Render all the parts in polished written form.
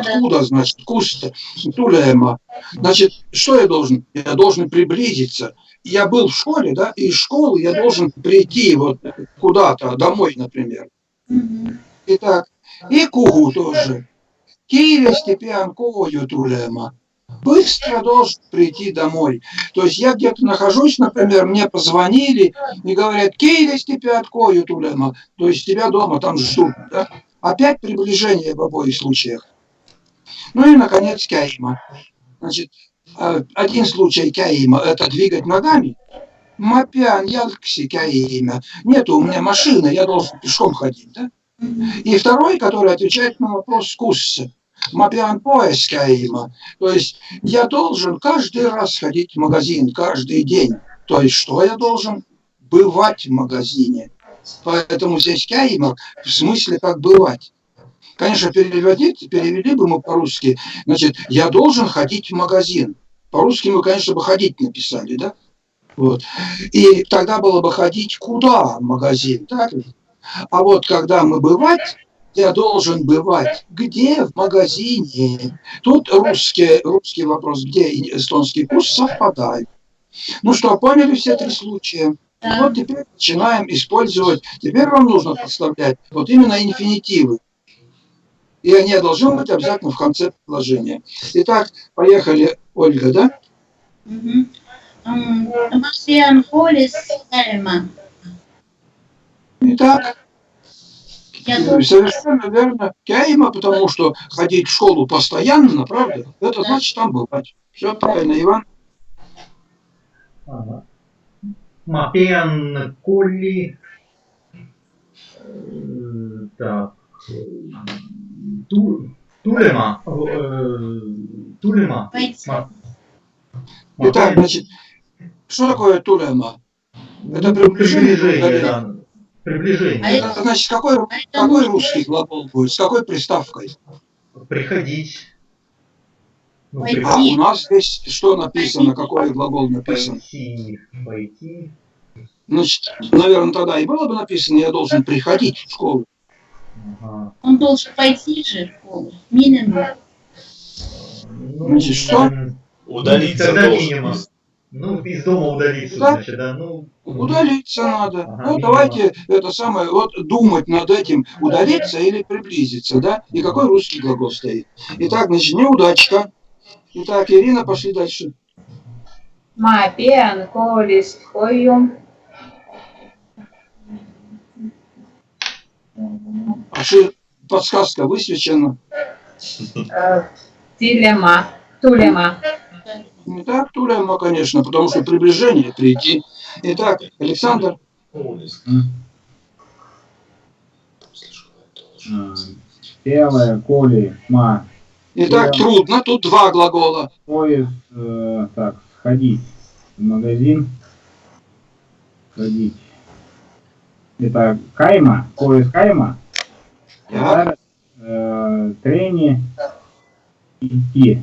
откуда, значит, куста, тулема. Значит, что я должен? Я должен приблизиться. Я был в школе, да, и из школы я должен прийти вот куда-то, домой, например. Итак, и кугу тоже. Kiiresti pean koju tulema. Быстро должен прийти домой. То есть я где-то нахожусь, например, мне позвонили и говорят, kiiresti pead koju tulema. То есть тебя дома там ждут. Да? Опять приближение в обоих случаях. Ну и, наконец, käima. Значит, один случай käima – это двигать ногами. Ma pean jalgsi käima. Нету у меня машины, я должен пешком ходить. Да? И второй, который отвечает на вопрос кусса. Ma pean poes käima. То есть я должен каждый раз ходить в магазин, каждый день. То есть что я должен? Бывать в магазине. Поэтому здесь käima в смысле как бывать. Конечно, перевели бы мы по-русски. Значит, я должен ходить в магазин. По-русски мы, конечно, бы ходить написали, да? Вот. И тогда было бы ходить куда в магазин, так? А вот когда мы бывать, я должен бывать где? В магазине. Тут русский вопрос, где эстонский курс совпадает. Ну что, поняли все три случая? Да. Вот теперь начинаем использовать. Теперь вам нужно подставлять вот именно инфинитивы. И они должны быть обязательно в конце предложения. Итак, поехали, Ольга, да? Итак, совершенно верно, käima, потому что ходить в школу постоянно, правда? Это значит там бывать. Все правильно, Иван. Ma pean kooli так, tulema. Итак, значит, что такое тулема? Это приближение. Да. Приближение. Это значит, какой русский глагол будет? С какой приставкой? Приходить. Ну, а у нас здесь что написано? Какой глагол написан? Пойти. Значит, наверное, тогда и было бы написано, я должен приходить в школу. Ага. Он должен пойти же в школу. Минимум. Значит, что? Удалиться должен. Ну, из дома удалиться, да? Значит, да. Ну, удалиться надо. Ага, ну, давайте это самое, вот думать над этим, удалиться или приблизиться, да? И какой русский глагол стоит. Итак, значит, неудачка. Итак, Ирина, пошли дальше. Ma pean koolist koju. Подсказка высвечена. Tulema. Не так, tulema, конечно, потому что приближение, прийти. Итак, Александр. Первое, коли, ма. Итак, трудно, тут два глагола. Поезд, так, сходить в магазин. Сходить. Это кайма, поезд кайма. Да. Трени, идти.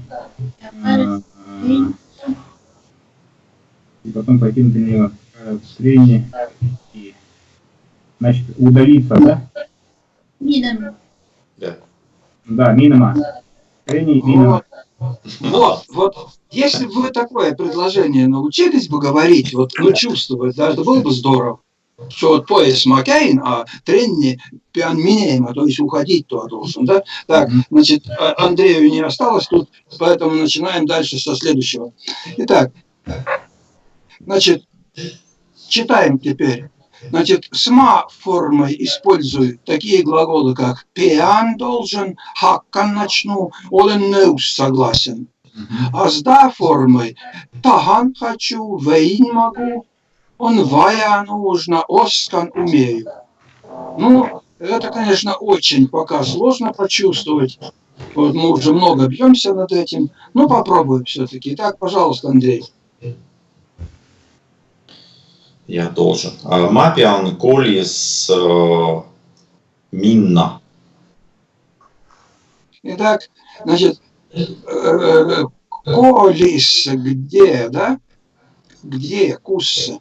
И потом пойти на тренировку. Трени, идти. Значит, удалиться, да? Минимум. Да. Да, минима. Трени, минима. Вот, если бы вы такое предложение научились бы говорить, вот, ну, чувствовать, да, это было бы здорово. Что вот поезд макейн, а тренни пиан минейма, то есть уходить туда должен, да? Так, значит, Андрею не осталось тут, поэтому начинаем дальше со следующего. Итак, значит, читаем теперь. Значит, с ма-формой используют такие глаголы, как пиан должен, хаккан начну, olen nõus согласен. А с да-формой тахан хочу, võin могу, он vaja нужно, oskan умею. Ну, это, конечно, очень пока сложно почувствовать. Вот мы уже много бьемся над этим. Ну, попробуем все-таки. Итак, пожалуйста, Андрей. Я должен. Ma pean koolis minna. Итак, значит, колис где, да? Где? Кусса.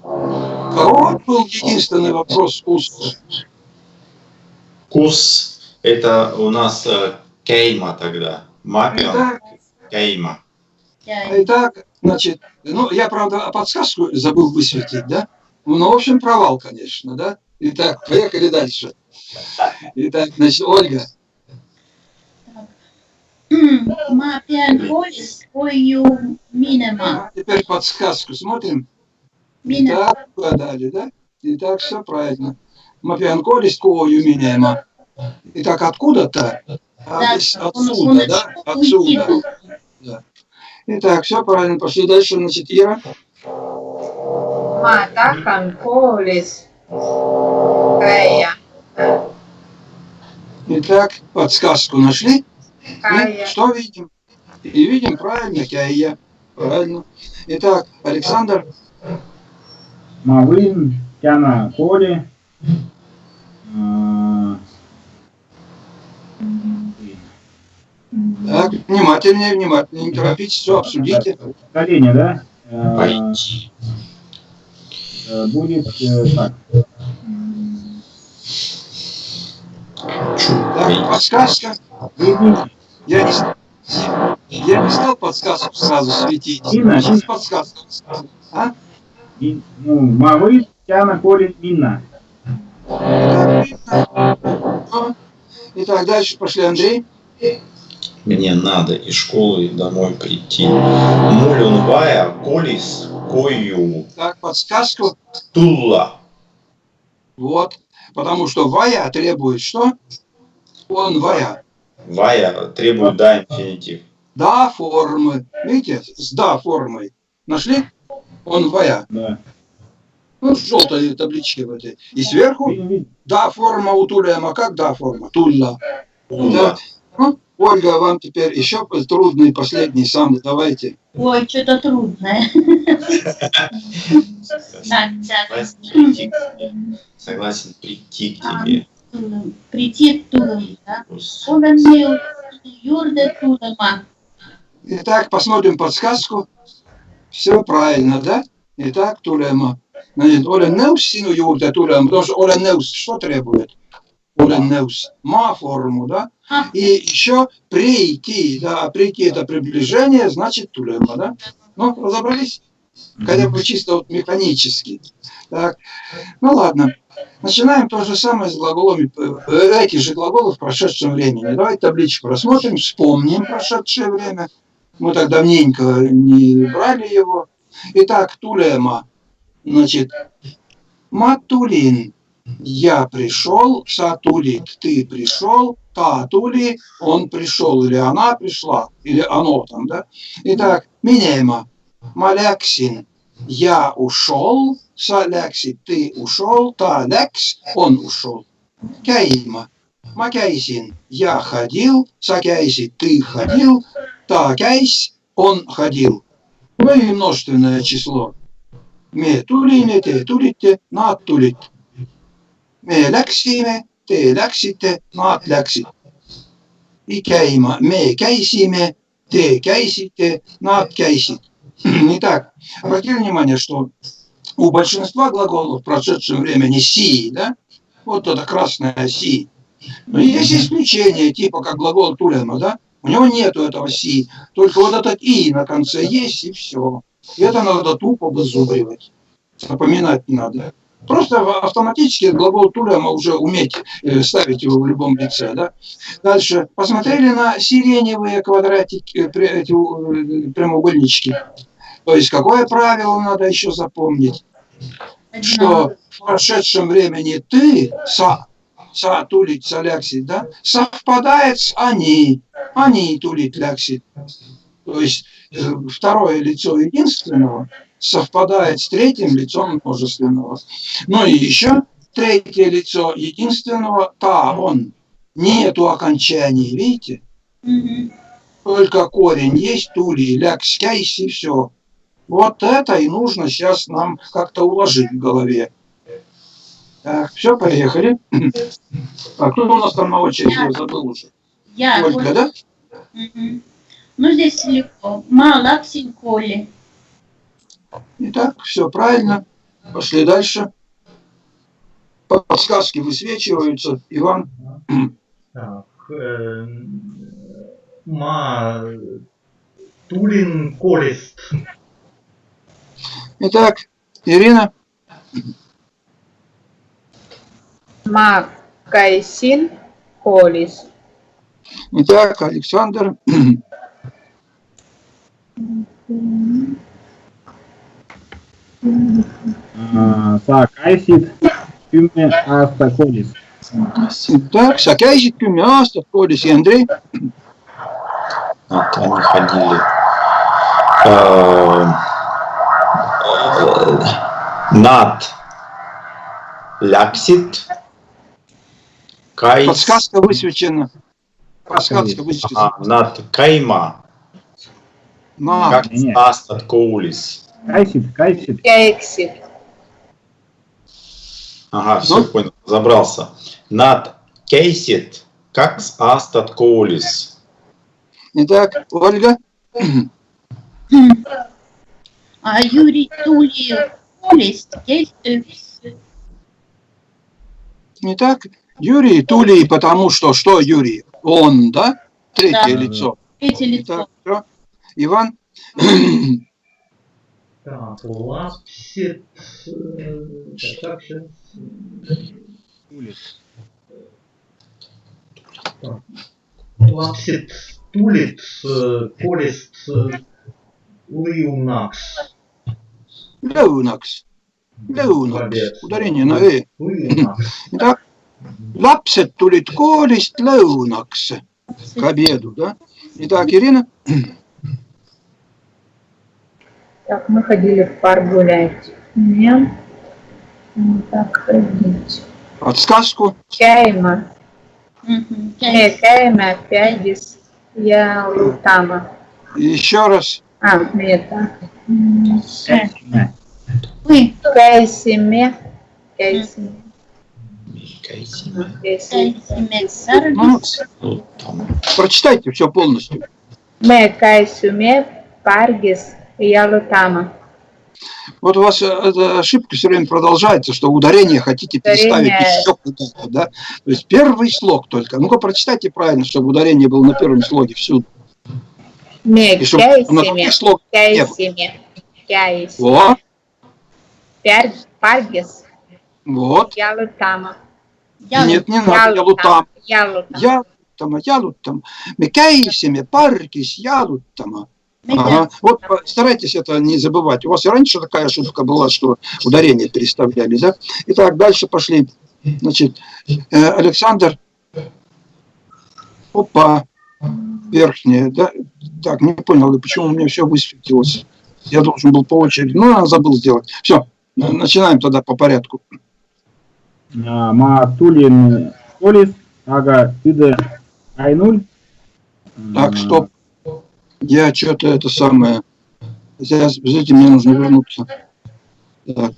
Какой был единственный вопрос кусса? Кус – это у нас Кейма тогда. Мапион. Итак, Кейма. итак, значит, ну, я, правда, подсказку забыл высветить, да? Ну, в общем, провал, конечно, да? Итак, поехали дальше. Итак, значит, Ольга. Мапиан колис хою минема. Теперь подсказку смотрим. Минема. Так, угадали, да? Итак, все правильно. Мапианколис кою минема. Итак, откуда-то? Да, Отсюда, да? Отсюда. Да. Итак, все правильно. Пошли дальше. Значит, Ира. Ma tahan koolis käia. Итак, подсказку нашли. И Käia. что видим? И видим правильно, Кяя. Правильно. Итак, Александр. Ma võin täna kooli. Так, внимательнее, внимательнее. Не торопитесь, все обсудите. Колени, да? Пойти. Будет так. Так, подсказка. Выйдите. Я не стал подсказку сразу светить. Инна, Сейчас подсказка. А? Ну, ma võin täna kooli minna. Итак, видно. Итак, дальше пошли, Андрей. Мне надо из школы домой прийти. Мулюн вая колис кою Так, подсказку. тула. Вот. Потому что вая требует что? Он вая. Вая требует да инфинитив. Да формы. Видите? С да формой. Нашли? Он вая. Да. Ну, в желтой табличке в этой. И сверху Видим. да форма у тулема. Как да форма? Тулла. Тула. Ну, Ольга, вам теперь еще трудный последний самый. Давайте. Ой, что-то трудное. Так, Согласен прийти к тебе. Согласен прийти к тебе. прийти к Тулему, да? Олен юрде Тулема. Итак, посмотрим подсказку. Все правильно, да? Итак, тулема. Значит, Олен неус сину юрде тулема. Потому что Олен неус что требует? Олен неус. Ма форму, да? И еще прийти, да, прийти это приближение, значит тулема, да? Ну, разобрались? Хотя бы чисто вот механически. Так, ну ладно. Начинаем то же самое с глаголами, эти же глаголы в прошедшем времени. Давайте табличку просмотрим, вспомним прошедшее время. Мы так давненько не брали его. Итак, тулема. Значит, матулин. Я пришел, сатулит, ты пришел, татули, он пришел, или она пришла, или оно там, да? Итак, минема, маляксин, я ушел, салякси, ты ушел, талекс, он ушел. Кяима, макяйсин, я ходил, сакяйси, ты ходил, такяйс, он ходил. Ну и множественное число. Ме тулине, те тулите, над тулит. Me läksime, te läksite, nad läksid. Käima, me käisime, te käisite, nad käisid. Итак, обратили внимание, что у большинства глаголов в прошедшем времени си, да? Вот это красное си. Но есть исключения, типа как глагол тулема, да? У него нету этого си, только вот этот и на конце есть, и все. И это надо тупо вызубривать. Запоминать не надо. Просто автоматически глагол тулема уже уметь ставить его в любом лице. Да? Дальше. Посмотрели на сиреневые квадратики, эти прямоугольнички. То есть какое правило надо еще запомнить? Что в прошедшем времени ты, са тулит, са ляксит, да, совпадает с они тулит, ляксит. То есть второе лицо единственного совпадает с третьим лицом множественного. Ну и еще третье лицо единственного, та, он. Нету окончаний, видите? Только корень есть, тули, лякс, кяйс и все. Вот это и нужно сейчас нам как-то уложить в голове. Так, все, поехали. А кто у нас там на очереди? Я забыл уже. Я. Ольга, да? Ну, здесь легко. Малаксин коли. Итак, все правильно. Пошли дальше. Подсказки высвечиваются. Иван. Так, Ма Тулин Колест. Итак, Ирина. Ма Кайсин Колис. Итак, Александр. Сакайсит Кюме Астаколис. Итак, Сакайсит Кюме Астаколис. И Андрей. Вот они ходили. Над Ляксит. Кайс. Подсказка высвечена. Подсказка высвечена. Над Кайма. Как Астат Коулис. Кайсит. Кейксит. Ага, все, понял, разобрался. Над Кейсит, как Астат Коулис. Итак, Ольга. Юрий Тулий Колис. Итак, Юрий Тулий, потому что Юрий? Он, да? Третье лицо. Третье лицо. Итак, все. Иван. Так, Лапсит. Так, сейчас. Лапсит, Тулит, Колест, Лиунакс. Леунакс. Леунакс. Ударение на «э». Лиунакс. Итак, Лапсет Тулит Колест Леунакс. К обеду, да? Итак, Ирина. Так, мы ходили в парк гулять. Нет. Так, ходить. Подсказку. Кейма. Кейма, Пядис, Ялутама. Еще раз. Нет, так. Вы. Кейсиме. Кейсиме. Ну, прочитайте все полностью. Ме Кейсиме, Паргис, Ялутама. Вот у вас эта ошибка все время продолжается, что ударение хотите переставить еще куда-то, да? То есть первый слог только. Ну-ка прочитайте правильно, чтобы ударение было на первом слоге всюду. Ме И чтобы на других слогах не было. Кейсиме. Вот, Паргис, вот. Ялутама. Нет, не надо, ялутам. Ялутама. Ялутам. Мекейсиме, паркис, ялутама. Ага. Вот старайтесь это не забывать. У вас и раньше такая ошибка была, что ударение переставляли, да? Итак, дальше пошли. Значит, Александр. Опа. Верхняя, да? Так, не понял, почему у меня все высветилось. Я должен был по очереди. Ну, я забыл сделать. Все, начинаем тогда по порядку. Матулин Колис, Ага Иде Айнуль. Так, стоп. Я что-то это самое... Сейчас, подождите, мне нужно вернуться. Так.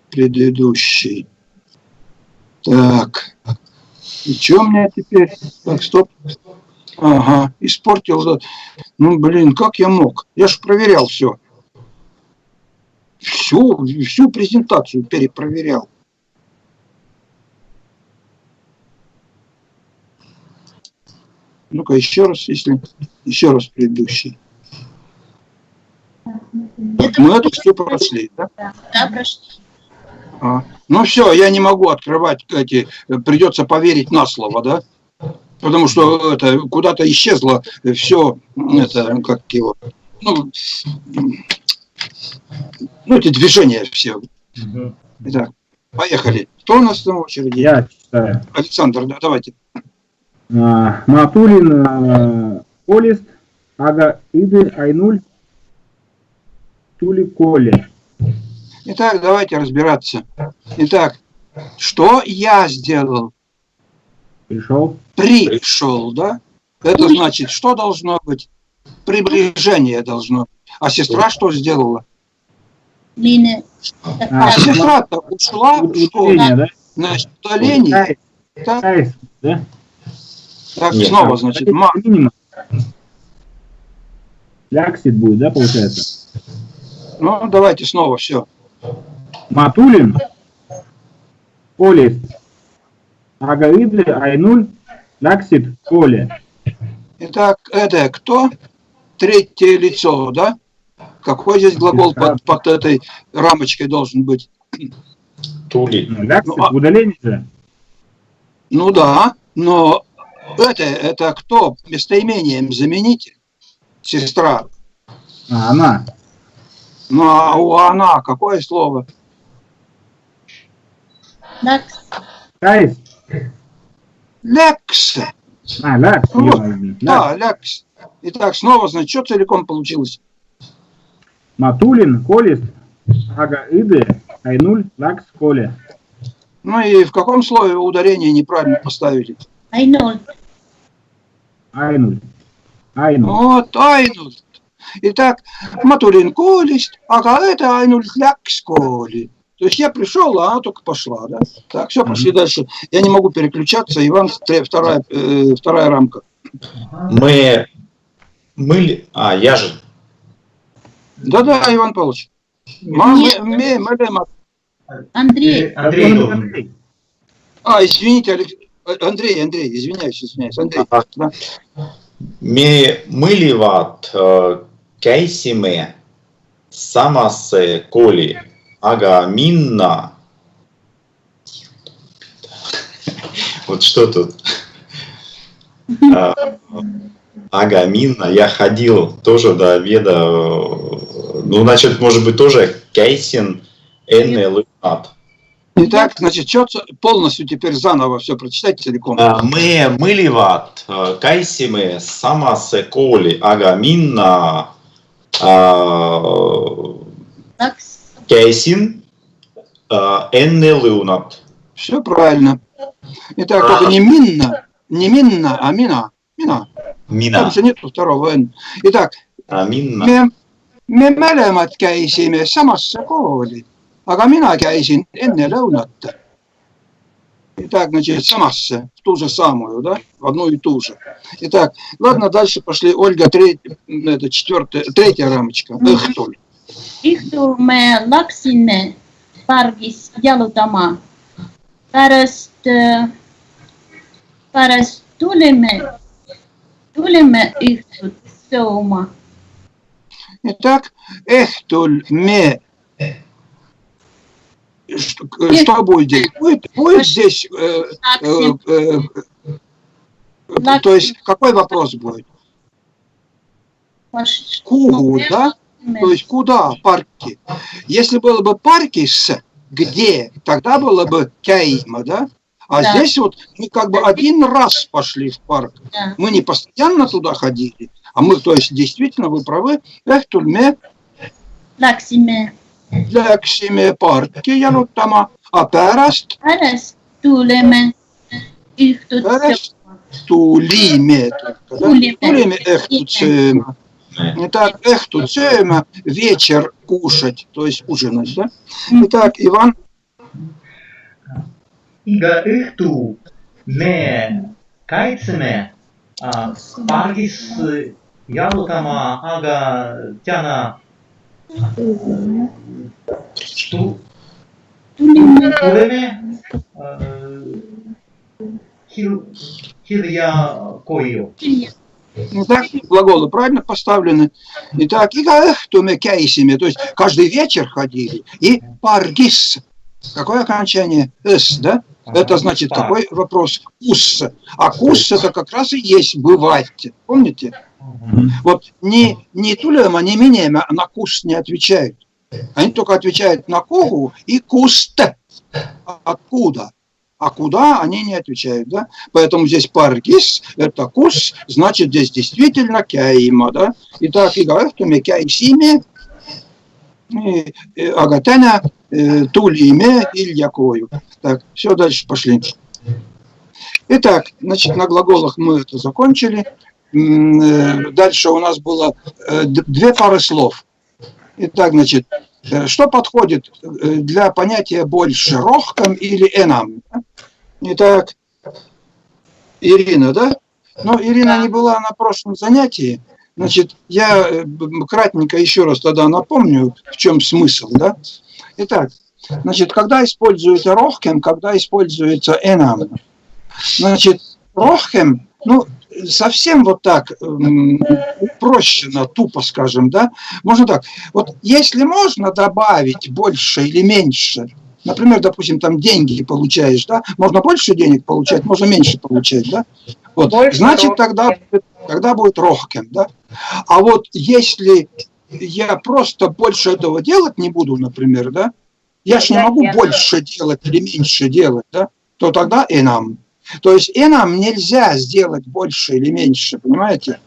Предыдущий. Так. И что у меня теперь? Так, стоп. Ага, испортил. Ну, блин, как я мог? Я же проверял все. Всю презентацию перепроверял. Ну-ка, еще раз, еще раз предыдущий. Мы это все прошли, да? Да, прошли. Ну все, я не могу открывать эти, придется поверить на слово, да? Потому что это куда-то исчезло все, это, как его, ну эти движения все. Итак, поехали. Кто у нас на очереди? Я читаю. Александр, да, давайте. Матулин Колис, Ага Иды Айнуль, Тули Коли. Итак, давайте разбираться. Итак, что я сделал? Пришел, да? Это значит, что должно быть? Приближение должно быть. А сестра что сделала? Сестра-то ушла в школу. Значит, удаление. Так, так снова, значит, Ляксит будет, да, получается? Ну, давайте снова все. Матулин Колис, Агаиды Айнуль, Лаксит Коле. Итак, это кто? Третье лицо, да? Какой здесь глагол под этой рамочкой должен быть? Тули. Лаксит в удалении же. Ну да, но это кто? Местоимением замените. Сестра. А, она. Ну а у она какое слово? Лакс. Кайс. Лекс. Лакс. Вот. Да, лекс. Итак, снова, значит, что целиком получилось? Матулин, Колис, Ага Иды, Айнуль, Лакс, Коле. Ну и в каком слове ударение неправильно поставили? Айноль. Айнуль. Айнуль. Вот, айнуль. Итак, Матулин колись, ага, это айнуль лекс коли. То есть я пришел, а она только пошла, да? Так, все, пошли дальше. Я не могу переключаться. Иван, вторая рамка. Я же. Да-да, Иван Павлович. Андрей. Андрей должен. Извините, Андрей, извиняюсь, Андрей. Да. Me mõlivad käisime samasse kooli, aga minna... Вот что тут? Ага, минна, я ходил тоже до обеда. Ну, значит, может быть, тоже Кейсин, Энне, Лунат. Итак, значит, что полностью теперь заново все прочитать целиком. Me mõlivad käisime samasse kooli, aga minna Лакс. käisin enne lõunat. Все правильно. Итак, это не Минна, а Мина. Там же нет второго Н. Итак, Minna. me mõlemad käisime samasse kooli, aga mina käisin enne lõunat. Итак, значит, самассе, в ту же самую, да, в одну и ту же. Итак, ладно, дальше пошли. Ольга, третья рамочка. Õhtul. Õhtul me läksime pargis jalutama. Pärast tulime õhtut sööma. Итак, õhtul me... Что будет здесь? Будет здесь... то есть, какой вопрос будет? Кугу, да? То есть, куда? Парки. Если было бы парки с где, тогда было бы кяйма, да? А да. Здесь вот мы как бы один раз пошли в парк. Да. Мы не постоянно туда ходили, а мы, то есть, действительно, вы правы, õhtul me läksime parki jalutama, а pärast tulime õhtut tulime õhtut sööma. Итак, õhtut sööma, вечер кушать, то есть ужинать, да? Итак, Иван. Iga õhtu me kaitseme pargis jalutama, aga täna tuleme hilja koju. Итак, глаголы правильно поставлены. Итак, iga õhtu me käisime, то есть каждый вечер ходили. И паргис. Какое окончание? С, да? Это значит, какой вопрос? Кус. А кус это как раз и есть бывать. Помните? Вот не тулема, не минема на кус не отвечают. Они только отвечают на когу и куст. Откуда? А куда они не отвечают, да? Поэтому здесь паргис, это кус, значит здесь действительно кяима, да? Итак, ига эхтуме кяисиме, агатена, тулиме, ильякою. Так, все, дальше пошли. Итак, значит, на глаголах мы это закончили. Дальше у нас было две пары слов. Итак, значит, что подходит для понятия больше, рохкам или энам? Итак, Ирина, да? Но Ирина не была на прошлом занятии. Значит, я кратенько еще раз тогда напомню, в чем смысл, да? Итак, значит, когда используется рохкам, когда используется энам? Значит, Рохем, ну, совсем вот так упрощенно, тупо скажем, да, можно так. Вот если можно добавить больше или меньше, например, допустим, там деньги получаешь, да, можно больше денег получать, можно меньше получать, да, вот, Больше значит, рохкем. тогда будет рохкем, да. А вот если я просто больше этого делать не буду, например, да, я же не могу больше делать или меньше делать, да, то тогда энам. То есть энам нельзя сделать больше или меньше, понимаете?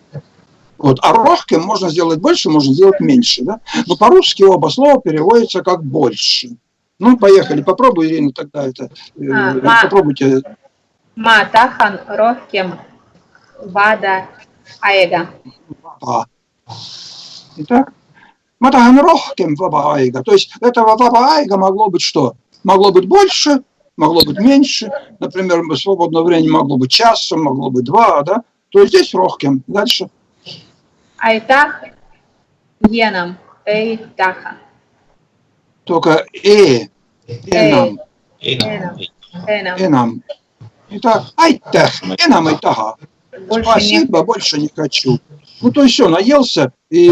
Вот, а рохкем можно сделать больше, можно сделать меньше, да. Но по-русски оба слова переводятся как больше. Ну, поехали, попробуй, Ирина, тогда это, попробуйте. Ма тахан рохкем вада аега. Итак, матахан рохкем ваба айга. То есть этого ваба айга могло быть что? Могло быть больше, могло быть меньше. Например, свободное время могло быть часом, могло быть 2, да? То есть здесь рохкем. Дальше. Айтах енам эй таха. Только энам. Энам. Итак, айтах, энам айтаха. Спасибо, больше не хочу. Ну, то есть все, наелся, и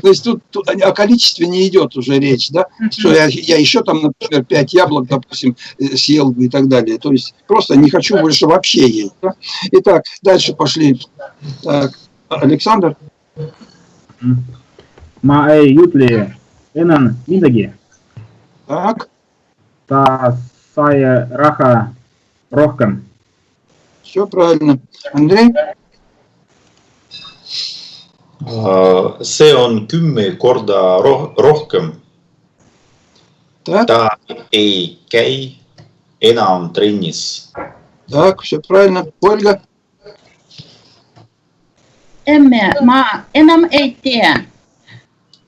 то есть тут о количестве не идет уже речь, да, что я еще там, например, 5 яблок, допустим, съел бы и так далее. То есть просто не хочу больше вообще есть. Да? Итак, дальше пошли. Так, Александр. Маэй ютли энан миндаги. Так, Та сая раха рохкам. все правильно. Андрей. See on 10 korda rohkem. Так, Ta ei käi enam trennis. так, все правильно. Ольга. Emme, ma enam ei tea.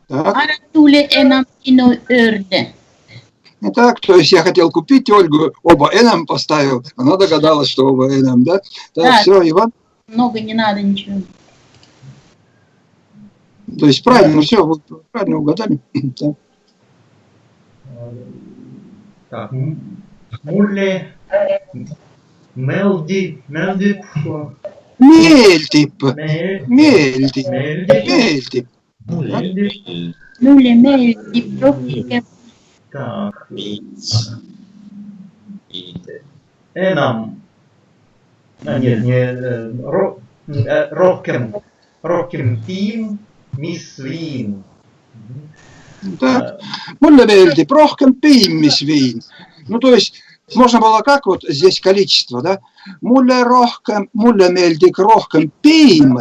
Так. Ära tule enam sinu juurde. Итак, то есть я хотел купить Ольгу, оба энам поставил, она догадалась, что оба энам, да? Так, Да. все, Иван. Много не надо ничего. То есть правильно, все, вы правильно угадали. Так. Так, mulle meeldib, Meeldib, meeldib, meeldib, meeldib, meeldib. meeldib. Mulle meeldib rohkem. Так, Viis. enam. Нет, rohkem tiim, mis viin. Так. Mulle meeldib rohkem piim, mis viin. Ну, то есть, можно было как вот здесь количество, да? Mulle meeldib rohkem piim,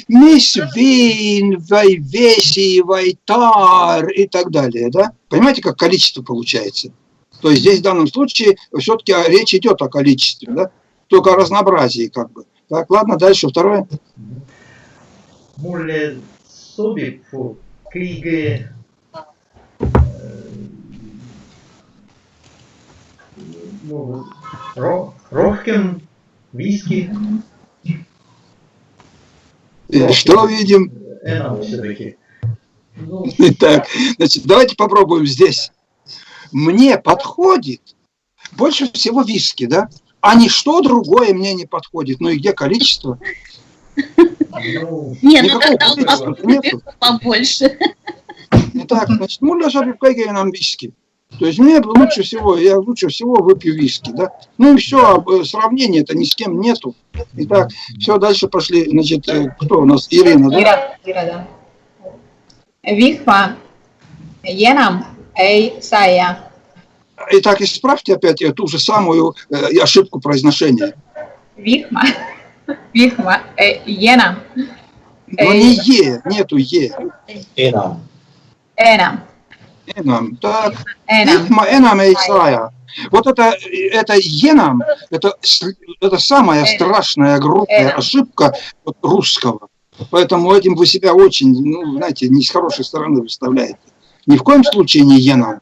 mis viin, vai vesi, vai taar и так далее, да? Понимаете, как количество получается? То есть здесь в данном случае все-таки речь идет о количестве, да? Только о разнообразии как бы. Так, ладно, дальше второе. Mulle sobib kõige rohkem viski. Что видим? Enam все-таки. Ну, Так, значит, давайте попробуем здесь. Мне подходит больше всего виски, да? А ничто другое мне не подходит. Ну и где количество? ну, Не, ну Никакого тогда у нас количества нету. побольше. Итак, значит, муля собib kõige нам виски. То есть мне лучше всего, я лучше всего выпью виски, да? Ну и все, сравнения-то ни с кем нету. Итак, все, дальше пошли. Значит, кто у нас? Ирина, да? Ира, да. Vihma enam ei saia. Итак, исправьте опять ту же самую ошибку произношения. Vihma enam Но не Е, нету Е. Enam. enam. Энам. Так, Enam. Вихма энам ei saa. Вот это енам, это самая страшная, грубая ошибка вот русского. Поэтому этим вы себя очень, ну, знаете, не с хорошей стороны выставляете. Ни в коем случае не енам.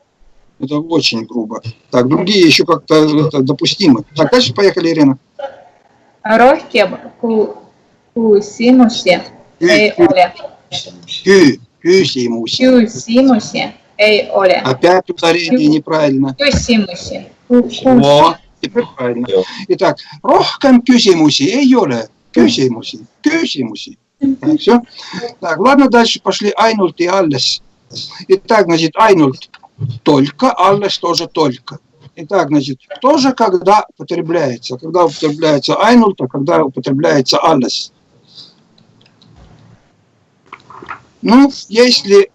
Это очень грубо. Так, другие еще как-то допустимы. Так, дальше поехали, Ирина. Rohkem küsimusi ei ole. Küsimusi. Küsimusi ei ole. Опять ударение неправильно. Küsimusi. О, Теперь правильно. Итак, rohkem küsimusi ei ole. Küsimusi. Küsimusi. Так, все. Так, ладно, дальше пошли ainult и alles. Итак, значит, ainult только, alles тоже только. Итак, значит, кто же когда употребляется? Когда употребляется ainult, а когда употребляется alles? Ну, если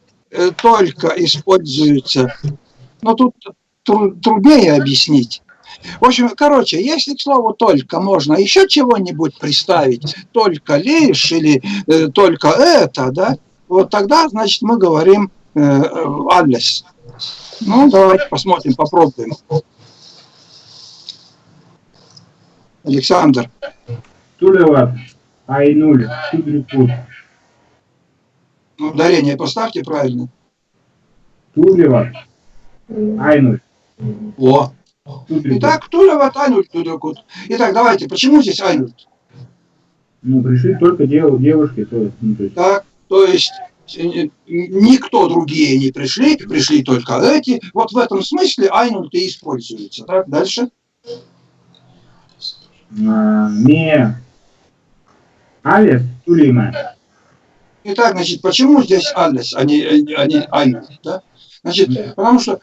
только используется, но тут труднее объяснить. В общем, короче, если к слову «только» можно еще чего-нибудь приставить, только лишь или только это, да, вот тогда, значит, мы говорим alles. Ну, давайте посмотрим, попробуем. Александр. Tulevad ainult tüdrukud. Ударение поставьте правильно. Tulevad ainult О. tüdrukud. Итак, tulevad ainult tüdrukud. Итак, давайте, почему здесь ainult? Ну, пришли только девушки, то есть, ну, то есть. Так, то есть никто другие не пришли, пришли только эти. Вот в этом смысле ainult и используется. Так, дальше. Me alles tulime. Итак, значит, почему здесь alles, а не ainult? Да? Значит, потому что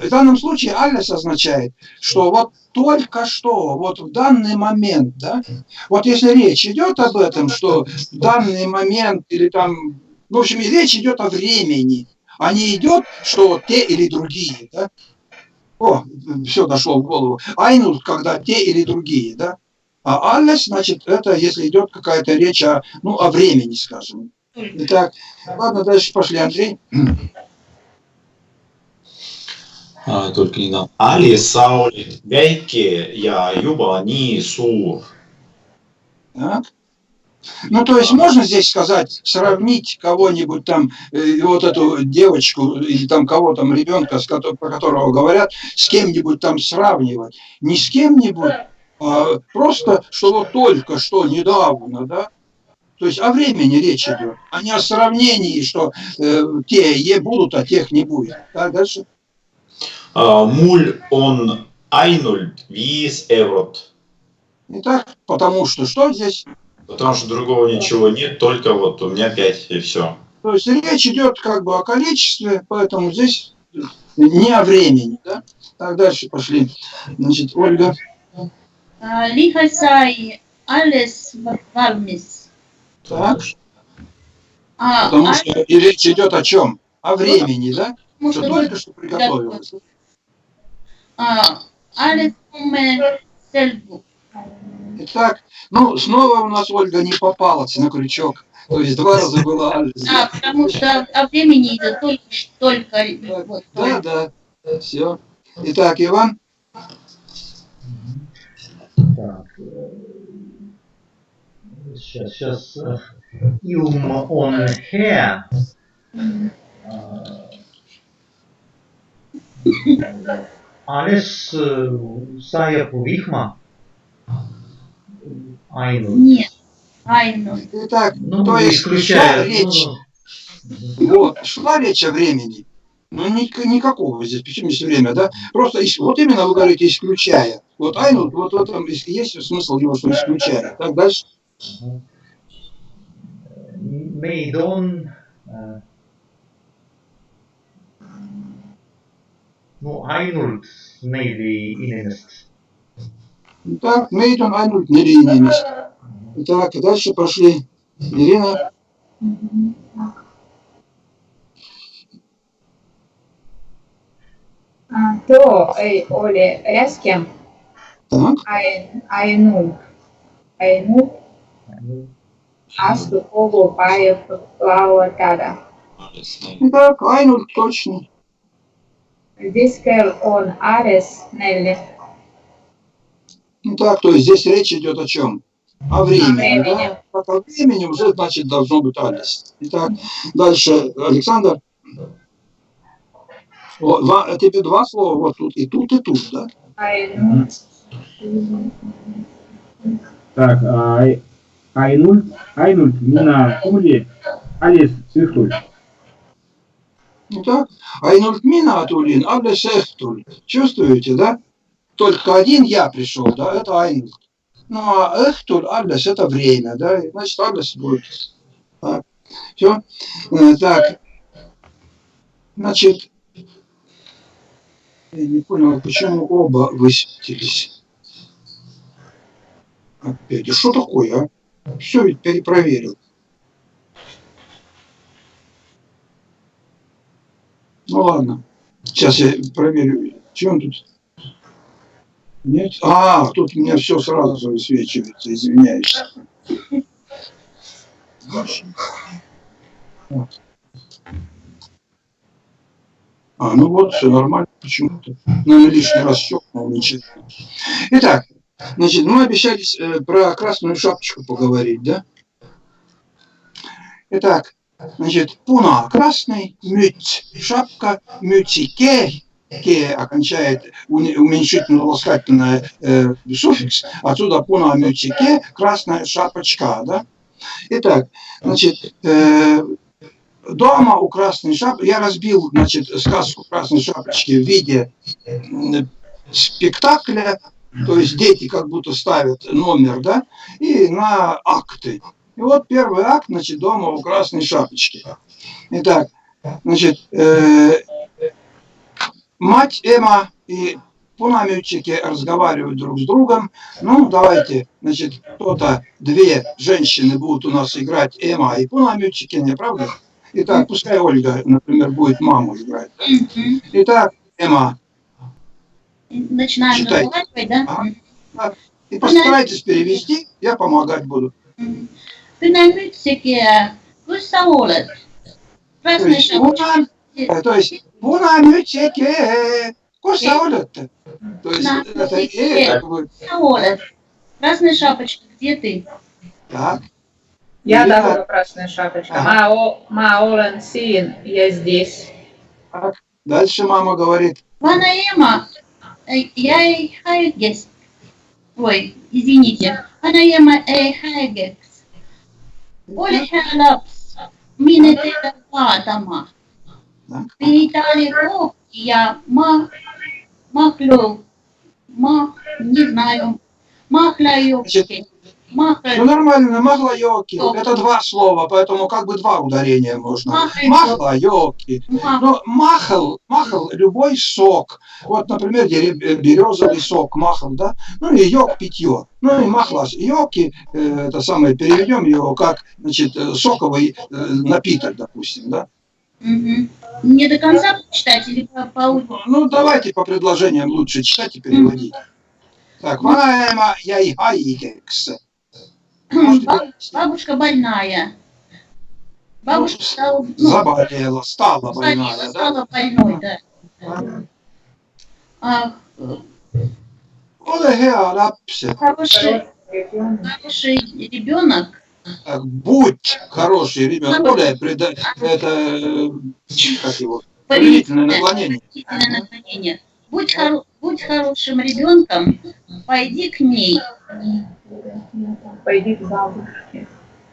в данном случае alles означает, что вот только что, вот в данный момент, да, вот если речь идет об этом, что в данный момент или там, в общем, речь идет о времени, а не идет, что те или другие, да. О, все дошло в голову. Ainult, когда те или другие, да. А alles, значит, это если идет какая-то речь о, ну, о времени, скажем. Итак, ладно, дальше пошли, Андрей. Только не знаю. Alisa oli väike ja juba nii suur. Так. Ну, то есть можно здесь сказать, сравнить кого-нибудь там, вот эту девочку или там кого там, ребенка, про которого говорят, с кем-нибудь там сравнивать. Не с кем-нибудь, а просто, что вот только что, недавно, да? То есть о времени речь идет, а не о сравнении, что те будут, а тех не будет. Так, дальше. Mul on ainult 5 eurot. Итак, потому что что здесь? Потому что другого ничего нет, только вот у меня 5 и все. То есть речь идет как бы о количестве, поэтому здесь не о времени. Да? Так, дальше пошли. Значит, Ольга. Liha sai alles valmis. Так. Потому что и речь идет о чем? О времени, да? Что только что приготовилось. Alles komme selgu. Итак, ну, снова у нас Ольга не попалась на крючок. То есть 2 раза было alles. Потому что о времени идет только. Вот, Да, да, все. Итак, Иван. Так. Сейчас. On here. Alles saya vihma. Ainult. Нет, ainult. Итак, Ну, то есть шла исключая. речь, вот, шла речь о времени. Ну, никакого здесь, почему здесь время, да? Просто, вот именно вы говорите, исключая. Вот ainult, вот в этом есть смысл его, что исключая. Так, дальше. Meid on no ainult 4 inimest. Так, meid on ainult 4 inimest. Так, и дальше пошли. Ирина. Tuo ei ole äsken Так. ainult astu kogu päev laua taga. Так, ainult точно. Diskel on alles 4. Так, то есть здесь речь идет о чем? О времени. времени. Да? Так, о времени уже, значит, должно быть alles. Итак, дальше, Александр. Тебе 2 слова, вот тут, и тут, да? Ainult. Так, ainult mina tuli alles õhtul. Итак, ainult mina tulin alles õhtul. Чувствуете, да? только один я пришел, да, это айнульт. Ну, а эхтуль, аллес, это время, да, и, значит, аллес будет. Так, все. Так, значит, я не понял, почему оба высветились. Опять, что такое, а? Все ведь перепроверил. Ну ладно, сейчас я проверю, что он тут. Нет? А, тут у меня все сразу высвечивается, извиняюсь. Вот. Ну вот, все нормально почему-то. Наверное, лишний раз щелкнул, ничего. Итак, значит, мы обещались про красную шапочку поговорить, да? Итак, значит, пуна красный, мюць шапка, мюцике, ке окончает уменьшительно-ласкательное суффикс, отсюда пуна мюцике, красная шапочка, да? Итак, значит, дома у красной шапочки, я разбил, значит, сказку красной шапочки в виде спектакля, то есть дети как будто ставят номер, да, и на акты. И вот первый акт, значит, дома у красной шапочки. Итак, значит, мать Эма и пунамютчики разговаривают друг с другом. Ну, давайте, значит, кто-то, две женщины будут у нас играть Эма и пунамютчики, не правда? Итак, пускай Ольга, например, будет маму играть. Итак, Эма. Начинаем разговаривать, да? Ага. И постарайтесь перевести, я помогать буду. Пунамютсике, kus sa oled? Красная шапочка. То есть, пунамютсике, kus sa oled? То есть, это как бы... Kus sa oled? Красная шапочка, где ты? Так. Я говорю красная шапочка. Ма olen siin, я здесь. Так. Дальше мама говорит. Ванаема, я ei haiges. Ой, извините. Ванаема ei haiges. Ole hea laps, mine teda vaatama. Vii talle kohvi ja не знаю, махлайовки. Ну нормально, махлайоки. Это два слова, поэтому как бы два ударения можно. Махлайоки. Ну, махал, любой сок. Вот, например, березовый сок, махал, да? Ну и йог, питье. Ну и махлас. Йоки, это самое, переведем его как, значит, соковый напиток, допустим, да? Не до конца читать или по Ну, давайте по предложениям лучше читать и переводить. Так, ванаема я и айгекс. Бабушка больная. Бабушка стала, заболела, стала больная, да? Стала больной, да. Хороший ребенок. Так, будь хороший ребенок. Оля, это как его? Повелительное наклонение. Будь хорошим ребенком, пойди к ней. Пойди к бабушке.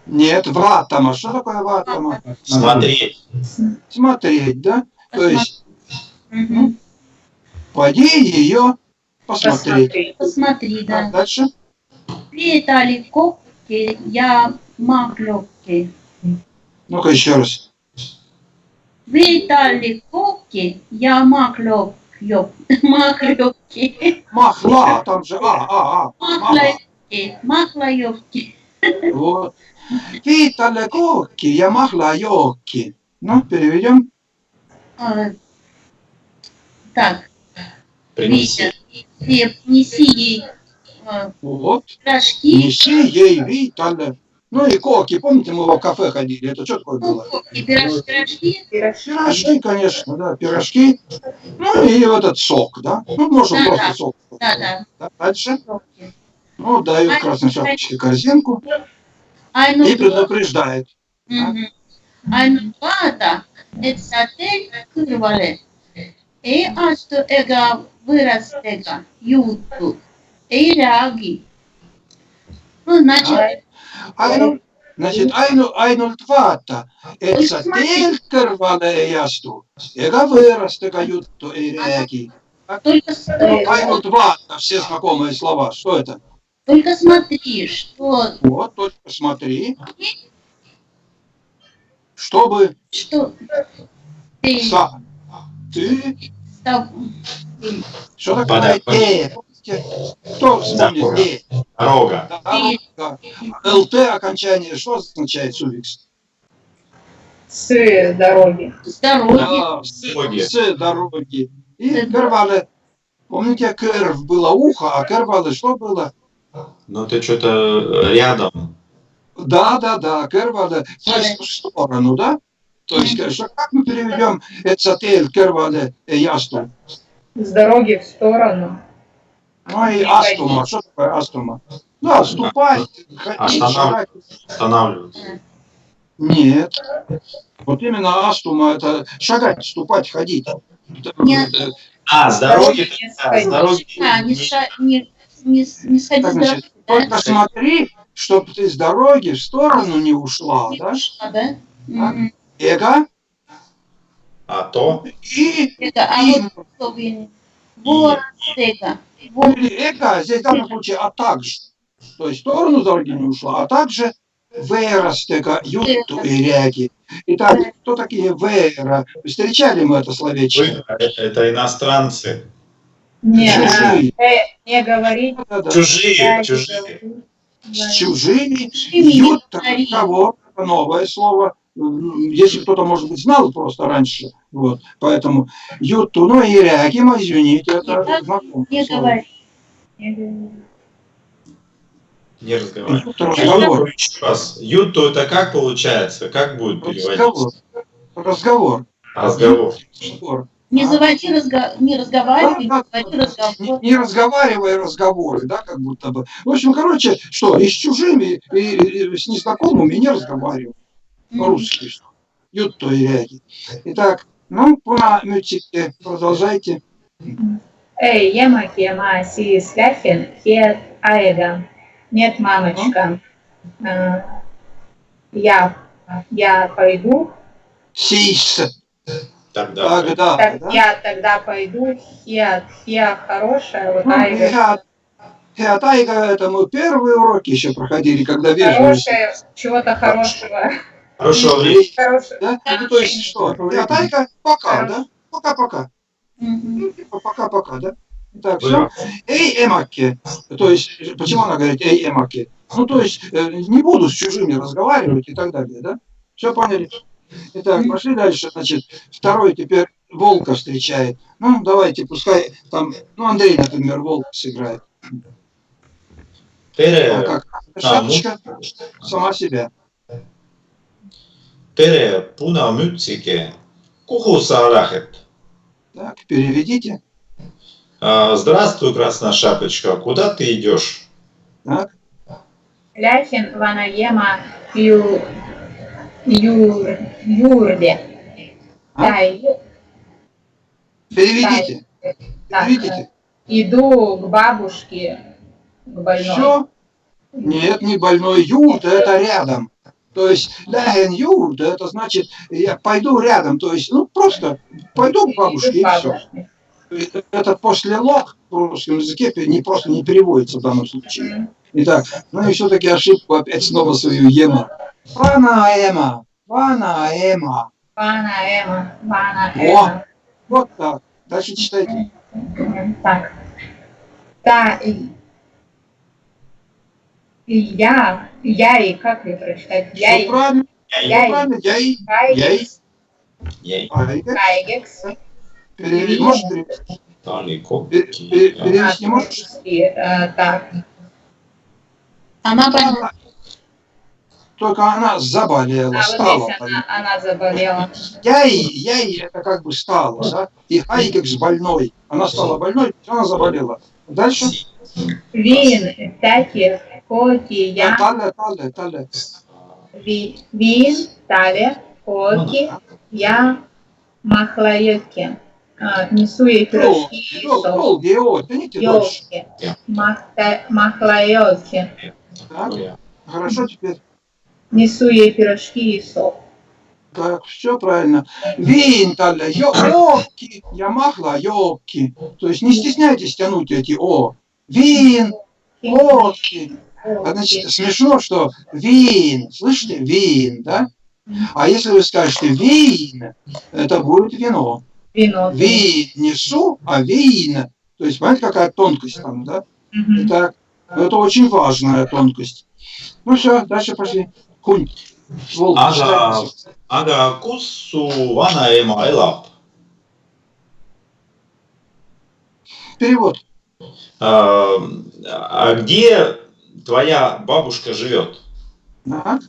Нет, ватама. Что такое ватама? Смотреть. Смотреть, да? То есть, пойди ее посмотреть. Посмотри, да. Дальше. Виталий Копки, я маклёвки. Ну-ка еще раз. Виталий Копки, я маклёвки. Махла, там же Махлаёвки. Вот. Виталий Копки, я махлаёвки. Ну, переведем. Так. Принеси. Витя, неси ей Вот. пирожки. Неси ей Виталий. Ну и коки, помните, мы в кафе ходили, это что такое было? И пирожки. Пирожки, конечно, да, пирожки. Ну и вот этот сок, да? Ну, можно просто сок. Да. Дальше. Ну, дают красной шапочке корзинку и предупреждает. Ainult vaata, et sa teed kõrvale. Ei astu ega võõrastega juttu. Ei räägi. Ну, значит, ainult vaata, et sa teelt kõrvale ei astu ega võõrastega juttu ei räägi. Только, Айну 2, все знакомые слова. Что это? только смотри, что, Вот, только смотри. Чтобы что ты ты... стал- Что такое «е»? Кто вспомнит «е»? Дорога. Дорога. ЛТ окончание. Что означает суффикс? С дороги. с дороги. Да, Дороги. с дороги. И кервале. Помните, керв было ухо, а кервале что было? Ну ты что-то рядом. Да, кервале. То есть в сторону, да? То есть, что, как мы переведем «эцатель кервале ясту»? С дороги в сторону. Ну и астума. Что такое астума? Да, ступать, ходить, шагать. Останавливаться. Нет. Вот именно астума это шагать, ступать, ходить. Нет. С дороги. Не С дороги. Не сходи Так, с значит, дороги, только да? смотри, чтобы ты с дороги в сторону не ушла, Не да? ушла, да? Мгм. Эго А то. и А вот слово вот эго. Вот или эго, здесь в данном случае, а также. То есть в сторону с дороги не ушла, а также вейрастега, юту и ряги. Итак, кто такие вейра? Встречали мы это словечко? Это иностранцы. Чужие. не говорить. Да-да. Чужие. Чужие. С чужими. чужими не Ют говори. разговор, это новое слово. Если кто-то, может быть, знал просто раньше, вот, поэтому юту, ну и рягима, извините, это Так знакомое не слово. говори. Не говорить. Не разговаривай. Ют разговор. Еще раз. Юту это как получается? Как будет переводиться? Разговор. Разговор. Разговор. Не заводи не разговаривай, Да, не заводи разговор. Не разговаривая разговоры, да, как будто бы. В общем, короче, что, и с чужими, и с незнакомыми не разговариваю. По-русски. Юту и ряги. Итак, ну, пуна мютики, продолжайте. Эй, емаки, маси, сляхин, хет, аэга. Нет, мамочка. Я пойду. Сис. Тогда. Тогда, Так, да? я тогда пойду. Хет хорошая, вот Ну, аэга. Тайга, это мы первые уроки еще проходили, когда вежливость. Хорошая, чего-то хорошего. Хорошего времени. Хорошего. Да? Ну, то есть что? Тайга пока, да? Пока-пока. Мгм. Пока-пока, да? Так, все. Эй, эмаки. То есть, почему она говорит эй, эмаки? Ну, то есть, не буду с чужими разговаривать и так далее, да? Все поняли? Итак, пошли дальше. Значит, второй теперь волка встречает. Ну, давайте, пускай там, ну, Андрей, например, волк сыграет. А как? Шапочка сама себя. Tere, punamütsike. Kuhu sa lähed? Так, переведите. Здравствуй, красная шапочка. Куда ты идешь? Так, Ляхин, ванаема, юрде. А? Тай, переведите. так, Переведите. иду к бабушке, к больной. Все? Нет, не больной юрт, это рядом. То есть ляген юрт, это значит, я пойду рядом. То есть, ну, просто пойду к бабушке и все. Это после лог в русском языке просто не переводится в данном случае. Итак, ну и все-таки ошибку опять снова свою ема. Ванаэма. Ванаэма. Ванаэма. Вот так. Дальше читайте. Так. Да, я и как ее прочитать? Я Все правильно. я Правильно. Я и Кайгекс. Айгекс. Можешь перевести? Можешь? Так. Она больна. Только она заболела, Вот стала. здесь она заболела. Яй, это как бы стала, да? И Айгекс больной. Она стала больной, она заболела. Дальше. Вин, всяких, коки, я. Тале. Вин, тале, коки, я, махлаёки. Несу ей пирожки и сок. Долгие, тяните дольше. Ёлки. Махлаёки. Так, хорошо теперь. Несу ей пирожки и сок. Так, все правильно. Винталя, ёбки, я махла, ёбки. То есть не стесняйтесь тянуть эти о. Вин, водки. А значит, смешно, что вин, слышите, вин, да? А если вы скажете вин, это будет вино. Вино. Вин не су, а вин. То есть, понимаете, какая тонкость там, да? Мгм. Итак, это очень важная тонкость. Ну все, дальше пошли. Кунь. Волк, Ага. читайте. Aga kus su vanaema elab? Перевод. А где твоя бабушка живет? Ага.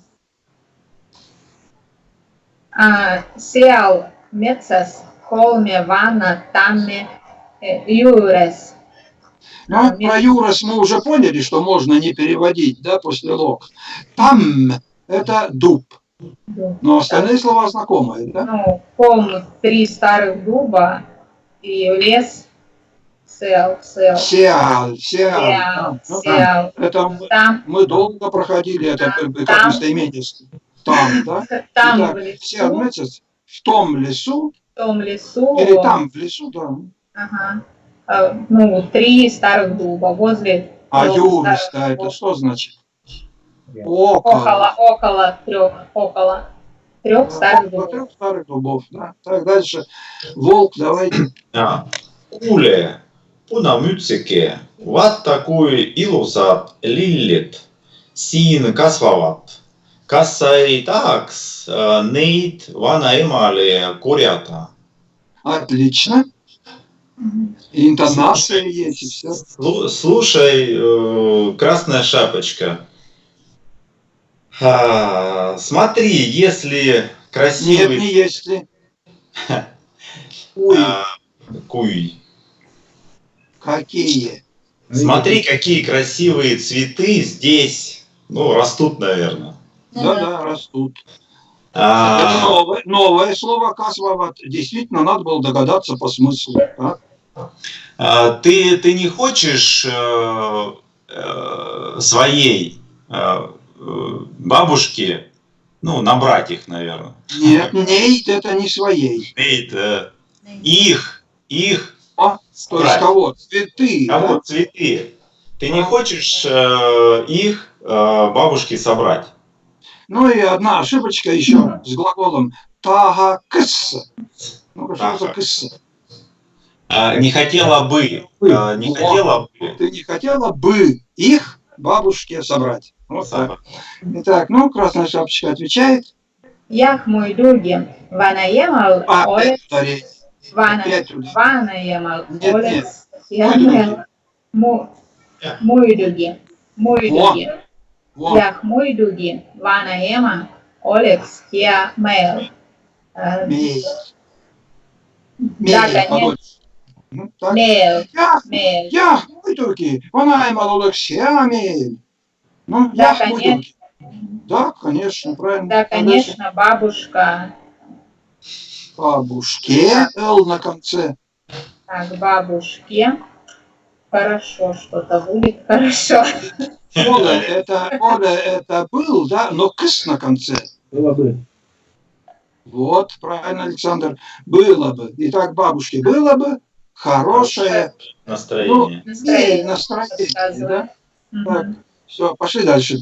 Seal metsas kolme vana tamme juures. Ну, про Юрос мы уже поняли, что можно не переводить, да, после лог. Там это дуб. Но остальные слова знакомые, да? Ну, холм, 3 старых дуба и лес. Сел. Сиал. Сел. Ну, Сел. это Там, мы долго проходили это как местоимение. Там, да? там Итак, в Сиал лесу, месяц в том лесу, в том лесу. или там в лесу, да. Ага. Ну, 3 старых дуба возле. А 3 Юрос, старых да, это дубов. что значит? Около. Около 3 старых Около дубов. 3 старых дубов, да. Так, дальше. Волк, давайте. Kuule, punamütsike, vaata kui ilusad lilled siin kasvavad. Kas sa ei tahaks neid vanaemale korjata? Отлично. Интонация есть и все. Слушай, Красная Шапочка, смотри, если Нет, красивый... не если. Ой, Куй. какие. Смотри, какие красивые цветы здесь, ну, растут, наверное. Да, растут. Это новое слово «касвават». Действительно, надо было догадаться по смыслу. Да? Ты не хочешь своей бабушке, ну, набрать их, наверное? Нет, нейт это не своей. Их, То есть кого? Цветы. кого Да? цветы. Ты не хочешь их бабушке собрать? Ну и одна ошибочка еще с глаголом тагакс. Ну, что за кс? Не хотела бы. Не хотела бы. Ты не хотела бы их бабушке собрать. Вот так. Итак, ну, Красная Шапочка отвечает. Jah, muidugi, vanaemal oleks, Повторить. vanaemal Нет, oleks hea meel. Muidugi. Вот. Jah, muidugi, vanaema oleks hea meel. Мей. Да, конечно. подольше. Ну, так. Meel. Я, muidugi, vanaemal oleks hea meel. Ну, Да, jah, конечно. muidugi. Да, конечно, правильно. Да, конечно, бабушка. Бабушке, Л на конце. Так, бабушке. Хорошо, что-то будет хорошо. Оля это был, да, но кс на конце. Было бы. Вот, правильно, Александр. Было бы. Итак, бабушке было бы хорошее Настроение. настроение, да? Мгм. Так, все, пошли дальше.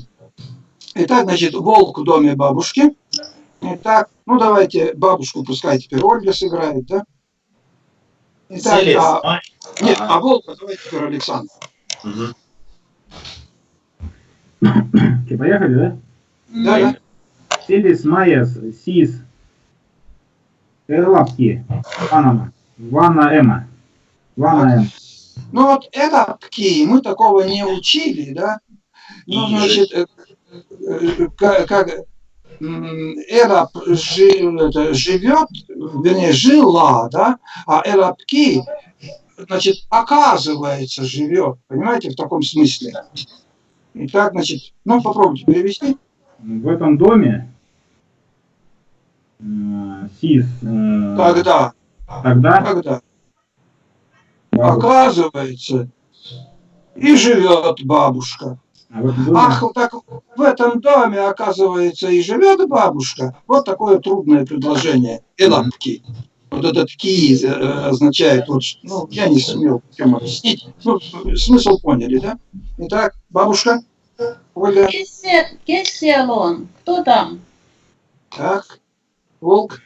Итак, значит, волк в доме бабушки. Итак, ну давайте бабушку пускай теперь Ольга сыграет, да? Итак, нет, а волка давайте теперь Александр. Мгм. Поехали, да? Да. Селис Майяс Сис Эрлапки Ванама Вана Эма. Ну вот это пки, мы такого не учили, да? Ну, значит, как Эра живет, вернее, жила, да? А Эрапки, значит, оказывается, живет. Понимаете, в таком смысле. Итак, значит, ну попробуйте перевести. В этом доме Сис Тогда бабушка. оказывается, и живет бабушка. А в этом доме... Ах, вот так в этом доме, оказывается, и живет бабушка. Вот такое трудное предложение. Элапки. Вот этот ки означает, вот, ну, я не сумел прямо объяснить. Ну, смысл поняли, да? Итак, бабушка, Ольга, Кеселон. Кто там? так, волк,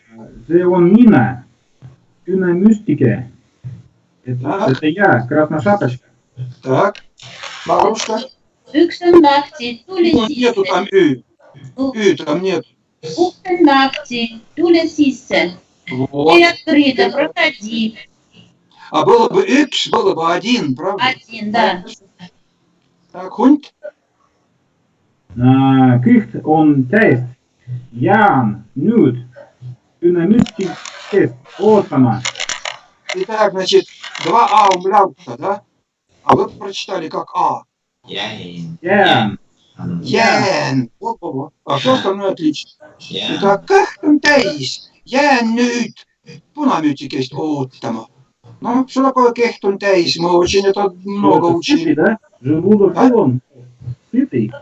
Se on minä, Ynä Mystike. Так. Это я, Красная Шапочка. так, бабушка. Yksenlahti, tule Ну, нету sisse. там ü там нет. Укsenlahti, tule sisse. Вот. Ты открыто, проходи. А было бы X, было бы один, правда? Один, да. Так, хунт. Kyht on täis. Jään nyt Ynä Mystike ootama. Итак, значит, два А умляутся, да? А вы прочитали как А. Jään. Ян. Во-во-во. А все остальное отлично. Итак, как там täis? Jäänyt. Punamüütikest ootama. Ну, что такое кехтун täis? Мы очень это много Сытый, учили. да? Желудок полон. Сытый.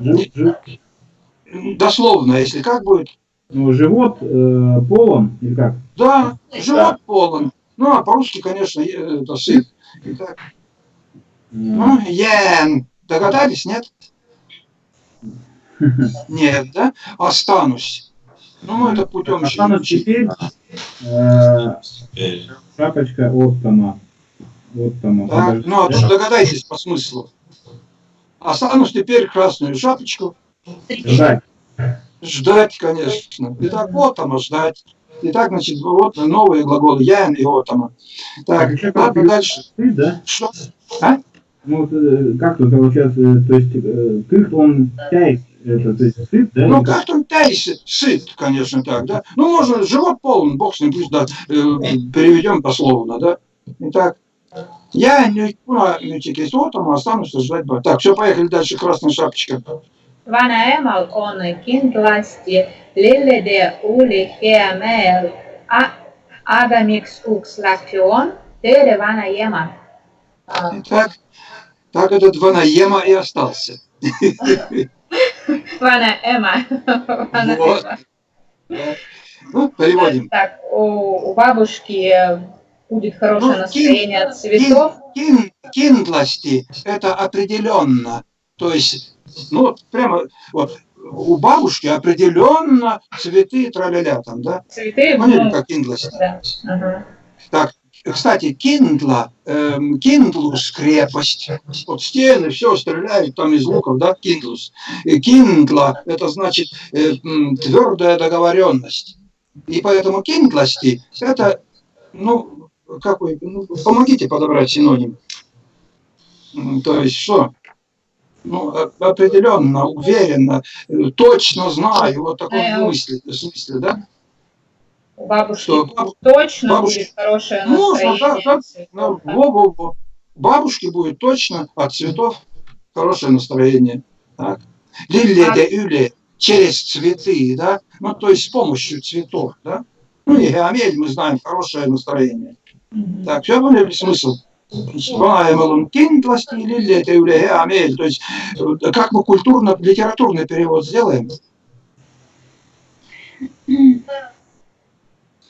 Дословно, если как будет. Ну, живот полон, или как? Да, живот полон. Ну, а по-русски, конечно, это сыт. Итак, ну, ян. Догадались, нет? Нет, да? Останусь. Ну, мы это путем Останусь теперь шапочка оттама. Так, ну, а тут догадайтесь по смыслу. Останусь теперь красную шапочку. Ждать. Ждать, конечно. Итак, вот оно, ждать. Итак, значит, вот новые глаголы ян и отама. Так, ладно, дальше. Ты, да? Что? А? Ну, вот, как тут получается, то есть, кых он тяйс, это, то есть, сыт, да? Ну, как там тайс, сыт, конечно, так, да. Ну, можно, живот полон, бог с ним, пусть, да, переведем дословно, да. Итак, я не мютик вот он, останусь ждать. Так, все, поехали дальше, красная шапочка. Vanaemal on kindlasti lillede oli hea meel, aga miks uks lahti on, tere vanaemal. Итак, так этот Ванаема и остался. Ванаема. Вот. Ну, переводим. Так, у бабушки будет хорошее Ну, настроение от цветов. Киндлости – это определенно. То есть, ну, вот прямо вот у бабушки определенно цветы траля там, да? Цветы, Поняли, как киндлости? да. Ага. Так, кстати, киндла, киндлус – крепость. Вот стены, все стреляют там из луков, да, киндлус. И киндла – это значит твердая договоренность. И поэтому киндлости – это, ну, как вы, ну, помогите подобрать синоним. То есть что? Ну, определенно, уверенно, точно знаю, вот таком смысле, да? У бабушки Что точно будет хорошее настроение. Можно, да, во-во-во. Бабушке будет точно от цветов хорошее настроение. Так. Лиле де юле через цветы, да? Ну, то есть с помощью цветов, да? Ну, и геомель, мы знаем, хорошее настроение. Так, все поняли смысл? То есть, как мы культурно-литературный перевод сделаем?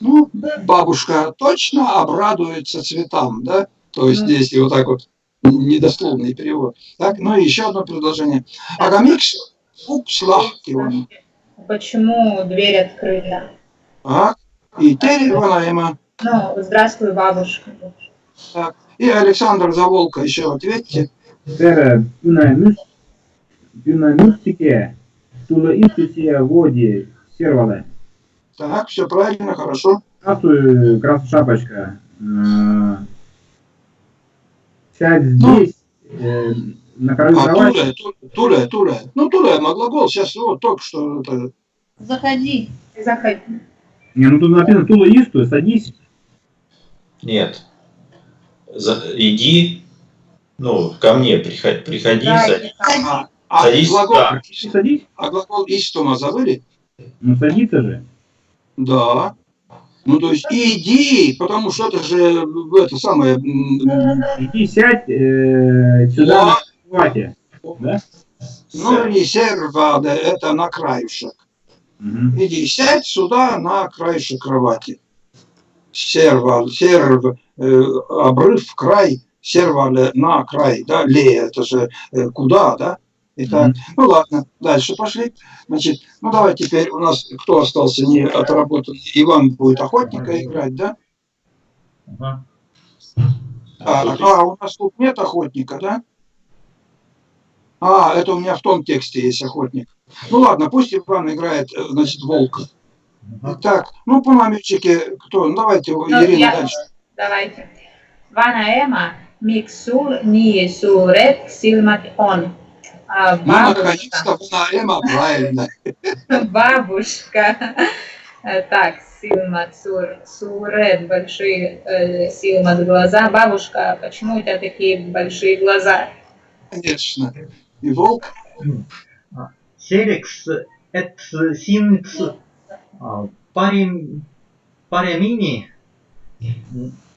Ну, бабушка точно обрадуется цветам, да? То есть здесь и вот так вот недословный перевод. Так, ну и еще одно предложение. Агамикс укслахтиван. Почему дверь открыта? Так, и тереванаема. Ну, здравствуй, бабушка. Так, и Александр Заволка еще ответьте. Tere, Ynä Mystike, tule istusia воде сервале. Так, все правильно, хорошо. Здравствуй, Красная Шапочка. Сядь здесь, на краю кровати. Туля. Ну, Туля, глагол, сейчас вот только что это... Заходи. Заходи. Не, ну тут написано Тула исту, садись. Нет. Иди, ну, ко мне, приходи, Да, садись. А глагол, да. Садись. а глагол истома забыли? Ну садиться же. Да. Ну, то есть иди, потому что это же это самое... Иди сядь сюда на кровати. Да? Ну и серваде это на краюшек. Мгм. Иди сядь сюда на краешек кровати. Серв, обрыв, край, сервале на край, да, ле, это же куда, да? Итак, Мгм. ну ладно, дальше пошли. Значит, ну давай теперь у нас кто остался не отработан? Иван будет охотника играть, да? Ага. У нас тут нет охотника, да? Это у меня в том тексте есть охотник. Ну ладно, пусть Иван играет, значит, волка. Ага. Так, ну по номерчике кто? Ну давайте, Ну, Ирина, дальше. Давайте. Vana ema, miksi sul nii suured silmad on? Ну, Бабушка. наконец-то Эма, правильно. Бабушка. Так, силмат, сурет, большие силмат глаза. Бабушка, почему у тебя такие большие глаза? Конечно. И волк. Селекс et sind паремини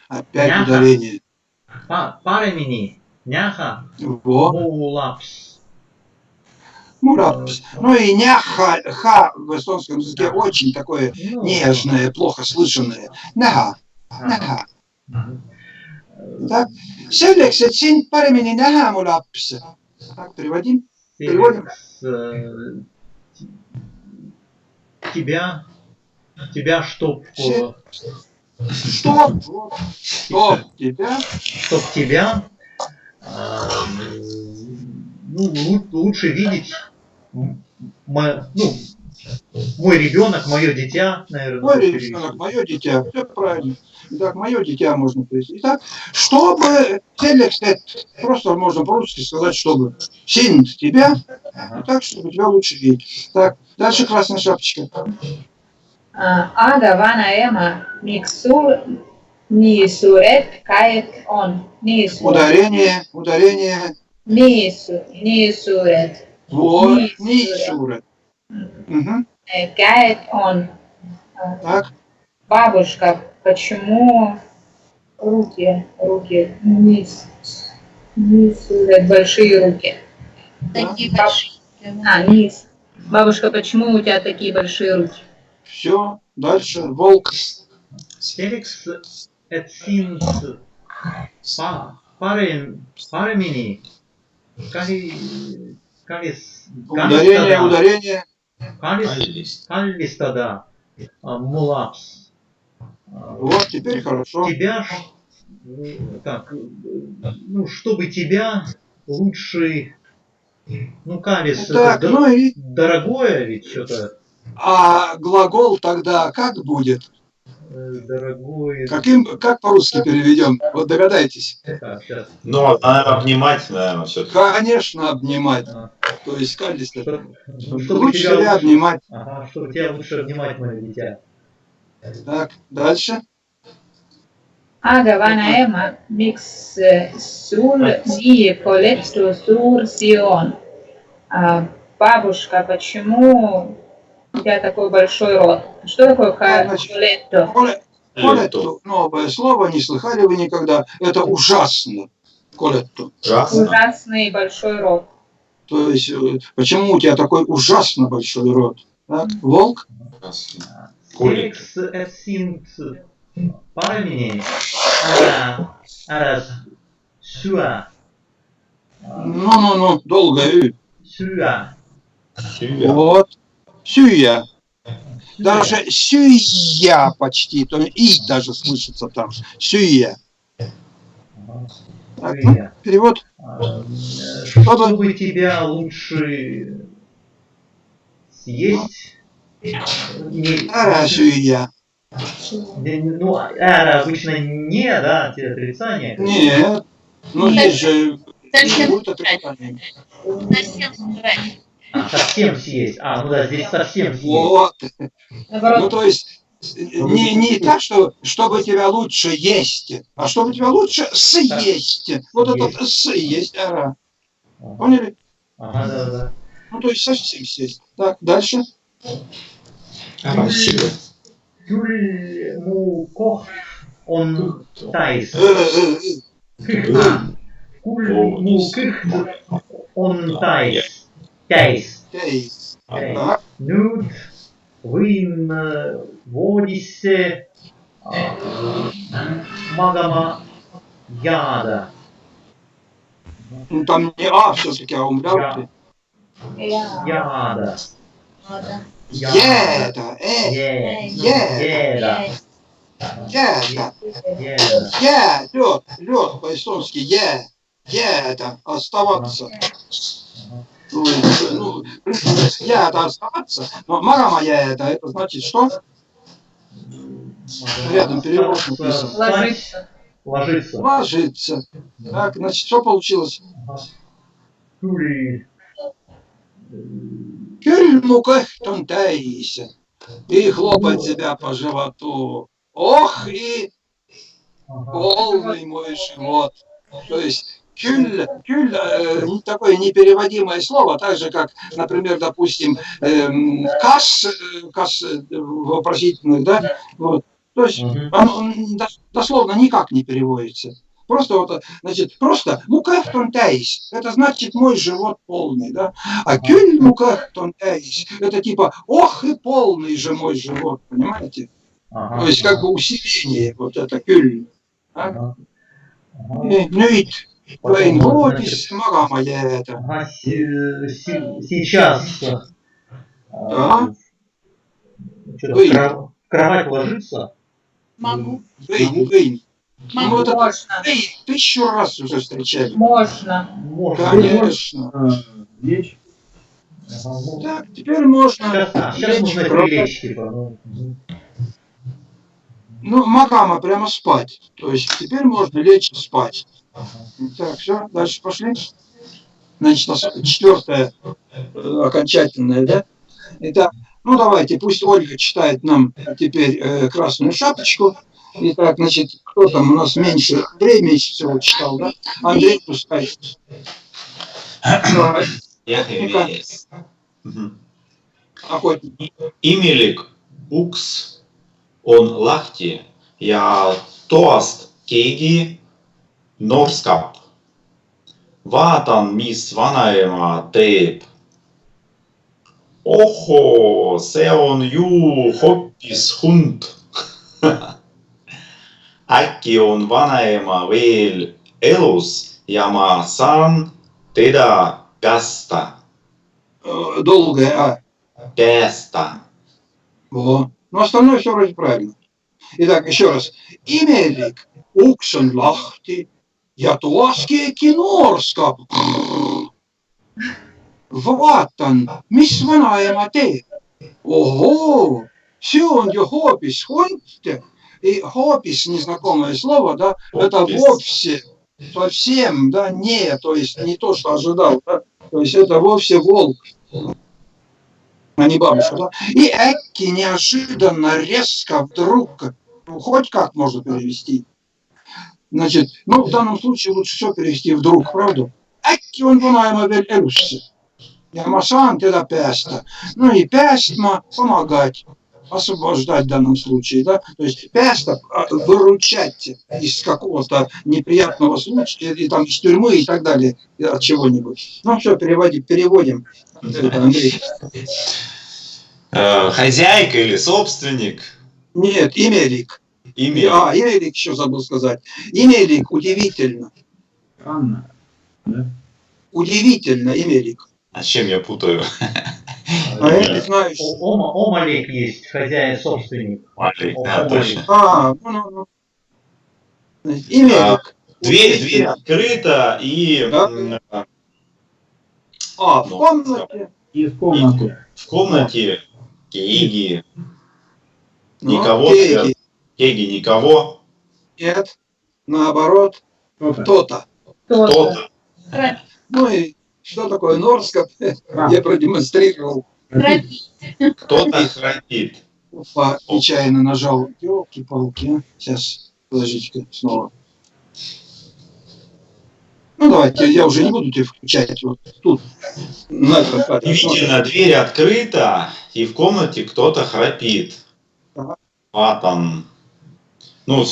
Опять Няха. ударение. паремини няха Во. мулапс. Мурапс. Ну и няха, ха в эстонском языке очень такое Ну, нежное, плохо слышанное. Няха. ага. Няха. Мгм. Так. Селекс, et sind paremini näha mu laps. Так, переводим. Переводим. Селекс, тебя чтоб Что? Что тебя? чтоб тебя лучше видеть мой ребенок, мое дитя, наверное. Мой ребенок, мое дитя. Все правильно. Итак, мое дитя можно привести. Итак, чтобы селекс, просто можно по-русски сказать, чтобы синт тебя, Ага. так, чтобы тебя лучше видеть. Так, дальше красная шапочка. Ага, Vana ema, miksi sul nii suured käed on? Nii suured. Ударение. Nii suured. Вот, Nii нисуре. Угу. Käed on. Так, Бабушка, почему руки, низ, большие руки? Такие Да. большие. Низ. Бабушка, почему у тебя такие большие руки? все, дальше, волк. Селекс et sind паремини Ударение. каллистада мулапс. Вот, теперь хорошо. Тебя, чтобы тебя лучше, калис, Так, это ну и дорогое ведь что-то, глагол тогда как будет? дорогое. Как по-русски переведем? Вот догадайтесь. Так, сейчас. Ну, наверное, обнимать, наверное, все-таки. Конечно, обнимать. А, То есть калис. чтобы Лучше тебя тебя обнимать. Ага, чтобы тебя лучше обнимать, мое дитя. Так, дальше. Aga vana ema, miks sul nii koletu suur sion? Бабушка, почему у тебя такой большой рот? Что такое колетто? Колетту. Новое слово, не слыхали вы никогда. Это ужасно. Колетту. Ужасно. Ужасный большой рот. То есть, почему у тебя такой ужасно большой рот? Так, волк? Ужасно. Селекс et sind паремини арас сюа. Ну, долго. Сюа. Сюя. Вот. Сюя. Даже сюя почти. То и даже слышится там. Сюя. Так, Сюя. перевод. Чтобы тебя лучше съесть. Сюя. Обычно не, да, отрицание. Нет. Ну, есть же... Совсем Будет отрицание. совсем собрать. Совсем съесть. Здесь совсем съесть. Вот. Ну, Наоборот, то есть, не так, чтобы тебя лучше есть, а чтобы тебя лучше съесть. Вот этот съесть. Поняли? Ага, да. Ну, то есть, совсем съесть. Так, дальше. Красиво. Küll mu koht on täis. Küll mu kõht on täis. Täis. Täis. Täis. Так. Nüüd võin voodisse magama jääda. Ну, там не А все-таки, а умлял. Jääda. Еда. Jääda. Еда. Jääda. Лед по-эстонски. Еда. Оставаться. Ну, jääda оставаться. Но магама jääda, это значит что? Рядом перевод написан. Ложиться. Ложиться. Ложиться. Так, значит, что получилось? Tuli. Külmukõht on täis. И хлопать себя по животу. Ох, и полный мой живот. То есть кюль такое непереводимое слово, так же как, например, допустим, каш вопросительных, да, вот. То есть оно дословно никак не переводится. Просто вот, значит, просто мукахтон таис, это значит мой живот полный, да. А кюль мукахтон таис, это типа ох и полный же мой живот, понимаете? То есть как бы усиление, вот это кюль. А? Nüüd võin voodis magama jääda. Сейчас. Да. В кровать ложиться? Могу. Võin. Ну, вот это Можно. 1000 раз уже встречали. Можно. Можно. Конечно. Лечь. Так, теперь можно Сейчас можно лечь. прилечь, типа. Ну, магама прямо спать. То есть теперь можно лечь и спать. Так, все, дальше пошли. Значит, 4-е окончательное, да? Итак, ну давайте, пусть Ольга читает нам теперь красную шапочку. Итак, значит, кто там у нас меньше? Андрей меньше всего читал, да? Андрей пускай. Yes. Охотник. Imelik uks on lahti ja toast keegi norskab. Vaatan, mis vanaema teeb. Ohoo, see on ju hoopis hund. Äkki on vanaema veel elus ja ma saan teda päästa. Долгое А. Päästa. Во. Ну, остальное все вроде правильно. Итак, еще раз. Imelik uks on lahti ja toas keegi norskab. Vaatan, mis vanaema teeb. Ого, see on ju hoopis hunt. И hoopis незнакомое слово, да, это вовсе, совсем, да, не, то есть не то, что ожидал, да, то есть это вовсе волк, а не бабушка, да. И эки неожиданно, резко, вдруг, ну, хоть как можно перевести. Значит, ну, в данном случае лучше все перевести вдруг, правда? Эки он вунаема вель элусси. Я машан teda päästa. Ну и päästma, помогать, освобождать в данном случае, да, то есть päästa, выручать из какого-то неприятного случая, и там из тюрьмы и так далее, от чего-нибудь. Ну все, переводим. Это Андрей. Хозяйка или собственник? Нет, Imelik. Imelik еще забыл сказать. Imelik удивительно. Странно. Да? Удивительно, Imelik. А с чем я путаю? А я не знаю, что... Омалек есть, хозяин, собственник. Малик, да, точно. Ну. Imelik. Дверь открыта и... Да. В комнате. Из комнаты. В комнате Кеги. Ну, Никого. Кеги. Кеги никого. Нет, наоборот, Кто-то. кто-то. Кто-то. Ну и что такое Норска, я продемонстрировал. Кто-то храпит. Опа, нечаянно нажал. Ёлки-палки. Сейчас, подождите снова. Ну давайте, я уже не буду тебя включать. Вот тут. Действительно, дверь открыта, и в комнате кто-то храпит. Ага. А там... Ну,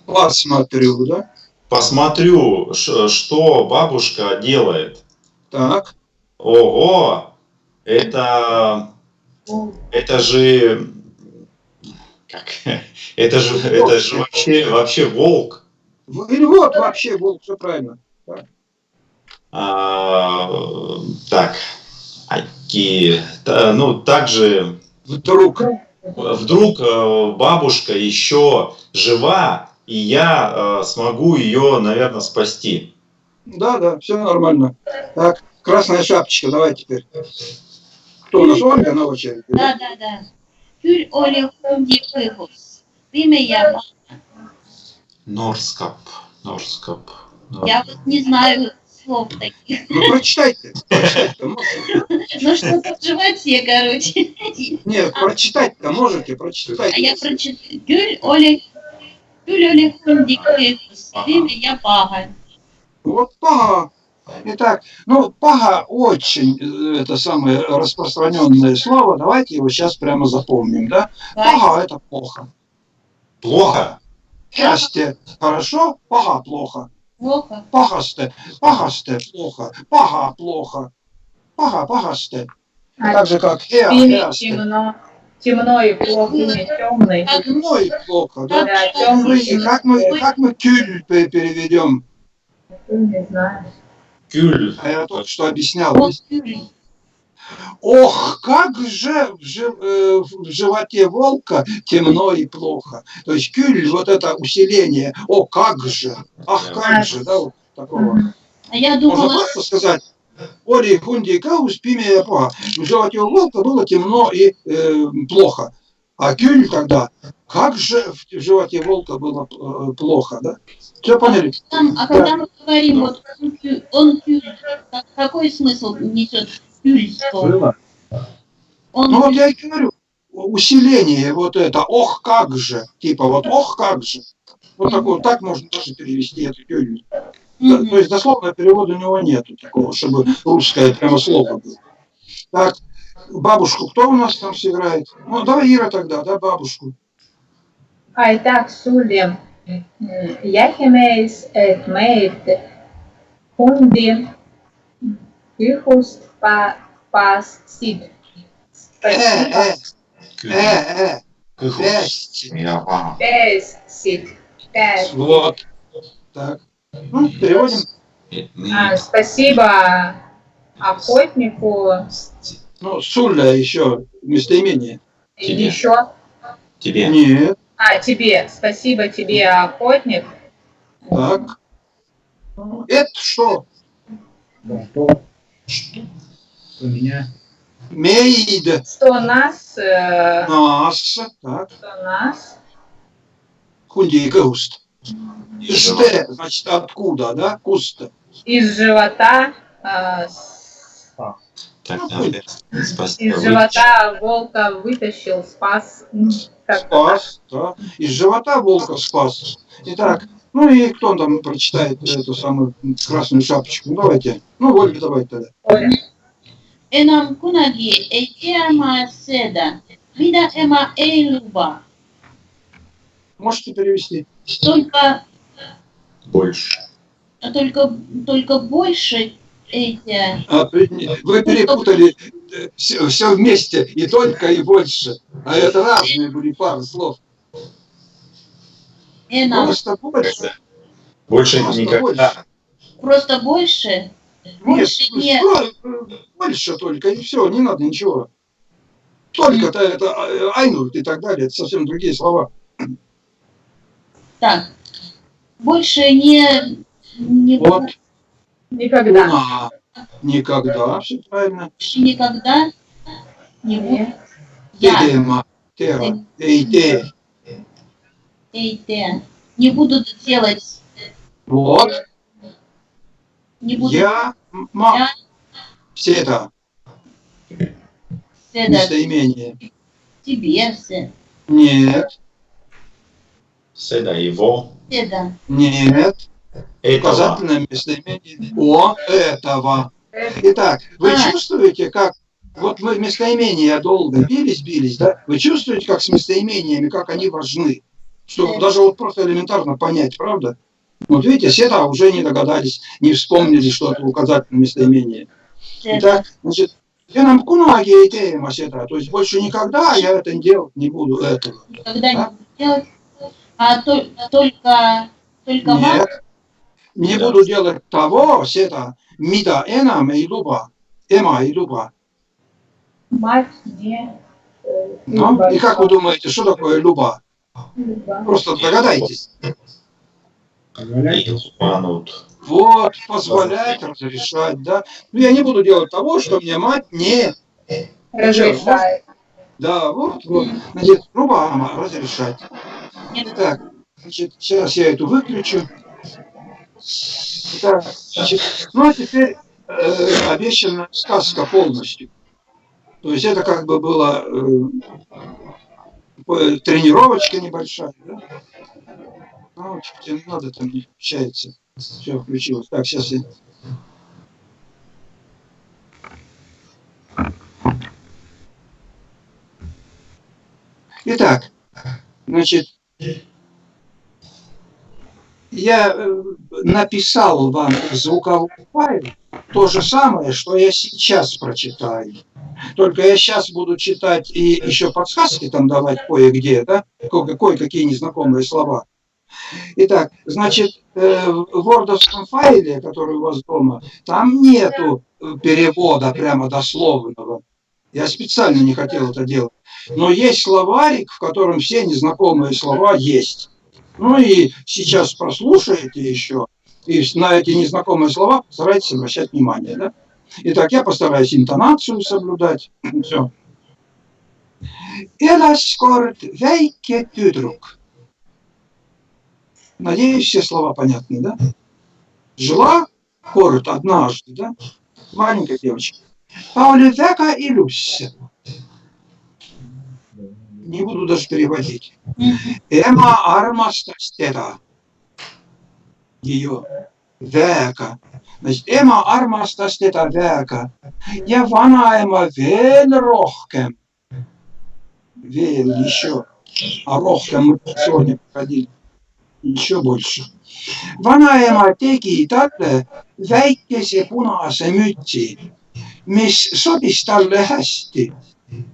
Посмотрю, да? посмотрю, что бабушка делает. Так. Ого, это же, как, это же вообще волк. Или вот вообще волк, все правильно. Да. Так, ну, также Вдруг. вдруг бабушка еще жива, и я смогу ее, наверное, спасти. Да, все нормально. Так, красная шапочка, давай теперь. Кто у нас, Ольга на очереди? Да. Кюль оле хунди кыгус. Имя я. Норскап. Я вот не знаю слов таких. Ну, прочитайте. Прочитать-то можете. Ну что-то в животе, короче. Нет, прочитать-то можете, прочитать. А я прочитаю. Кюль оле хунди кыгус. Имя я Пага. Вот пага. Итак, ну, пага очень, это самое распространенное слово. Давайте его сейчас прямо запомним, да? Пага – это плохо. Плохо? Счастье – хорошо, пага – плохо. Плохо. Пагасте – плохо. Пага – плохо. Пагасте. А Так же, как имя хеасте. темно и плохо, имя темный. Темно и плохо, да? Да, Ну темный. и как мы кюль переведем? Не знаю. Кюль. А я только что объяснял. Вот кюль. Ох, как же в животе волка темно и плохо. То есть кюль, вот это усиление. О, как же. Ах, как же, да, вот такого. А я Можно думала, просто сказать, Ори хунди каус пимия пага. В животе у волка было темно и плохо. А кюль тогда, как же в животе волка было плохо, да? Все поняли? когда мы говорим, вот он кюль, какой смысл несет кюль? Было. Он Ну вот я и говорю, усиление вот это, ох как же, типа вот ох как же. Вот такое, так можно тоже перевести это кюль. То есть дословного перевода у него нету такого, чтобы русское прямо слово было. Так, бабушку кто у нас там сыграет? Ну, давай Ира тогда, да, бабушку. Итак, Суле. Яхемейс et meit hundi kihust pasid. Спасибо. Песть. Песит. Вот. Так. Ну, переводим. Спасибо охотнику. Ну, Суля еще местоимение. Тебе. Еще. Тебе. Нет. Тебе. Спасибо тебе, охотник. Так. Это что? Что меня? Мейд. Что нас, Нас. Так. что нас. Хунди куст. Ште, значит, откуда, да? Куст. Из живота, Так, да, спасибо. из живота волка вытащил, спас. Спас, да. Из живота волка спас. Итак, ну и кто там прочитает эту самую красную шапочку? Ну, давайте. Ну, Ольга, давайте тогда. Оля. Enam kunagi ei tea seda, mida ema ei luba. Можете перевести? Больше. Только больше эти... Вы перепутали все вместе, и только, и больше. А это разные были пары слов. Enam Просто больше. Больше Просто никогда. просто больше. Больше Нет, не... больше только, и все, не надо ничего. Только-то это айнут и так далее, это совсем другие слова. Так. Больше не Вот. Никогда. Луна. Никогда, все правильно. больше никогда не буду. Нет. Я, Тема, тера, эйте. эйте, не буду делать, Вот. не буду Я, ма. Все это седать местоимение. тебе, Нет, Седа его. седа. нет. Этого. Указательное местоимение о этого. Итак, вы чувствуете, как вот мы местоимения долго бились, да? Вы чувствуете, как с местоимениями, как они важны? Что даже вот просто элементарно понять, правда? Вот видите, все это уже не догадались, не вспомнили, что это указательное местоимение. seda. Итак, значит, enam kunagi ei tee ma seda, то есть больше никогда я это делать не буду этого. Никогда не буду делать, а только мать. Нет, не буду делать того, seda, mida enam ei luba, ema ei luba. Мать не Ну, и как вы думаете, что такое люба? Просто догадайтесь. Позволять. Обманут. Вот, позволять, разрешать, да. Ну, я не буду делать того, что мне мать не... разрешает. Да, вот. Значит, люба, разрешать. Итак, значит, сейчас я эту выключу. Итак, значит, ну, а теперь обещанная сказка полностью. То есть это как бы была тренировочка небольшая, да? Ну, тебе не надо, там не включается. Все, включилось. Так, сейчас я... Итак, значит, я написал вам в звуковой файл то же самое, что я сейчас прочитаю. Только я сейчас буду читать и еще подсказки там давать кое-где, да? Кое-какие незнакомые слова. Итак, значит, в вордовском файле, который у вас дома, там нету перевода прямо дословного. Я специально не хотел это делать. Но есть словарик, в котором все незнакомые слова есть. Ну и сейчас прослушаете еще, и на эти незнакомые слова постарайтесь обращать внимание. Да? Итак, я постараюсь интонацию соблюдать. Все. Elas kord väike tüdruk. Надеюсь, все слова понятны, да? Жила kord однажды, да? Маленькая девочка. Ta oli väga ilus. Не буду даже переводить. Ema armastas teda. Ее. Väga. Значит, ema armastas teda väga. Ja vanaema veel rohkem. Veel еще. А rohkem мы сегодня проходили. Еще больше. Vanaema tegi talle väikese punase mütsi, mis sobis talle hästi.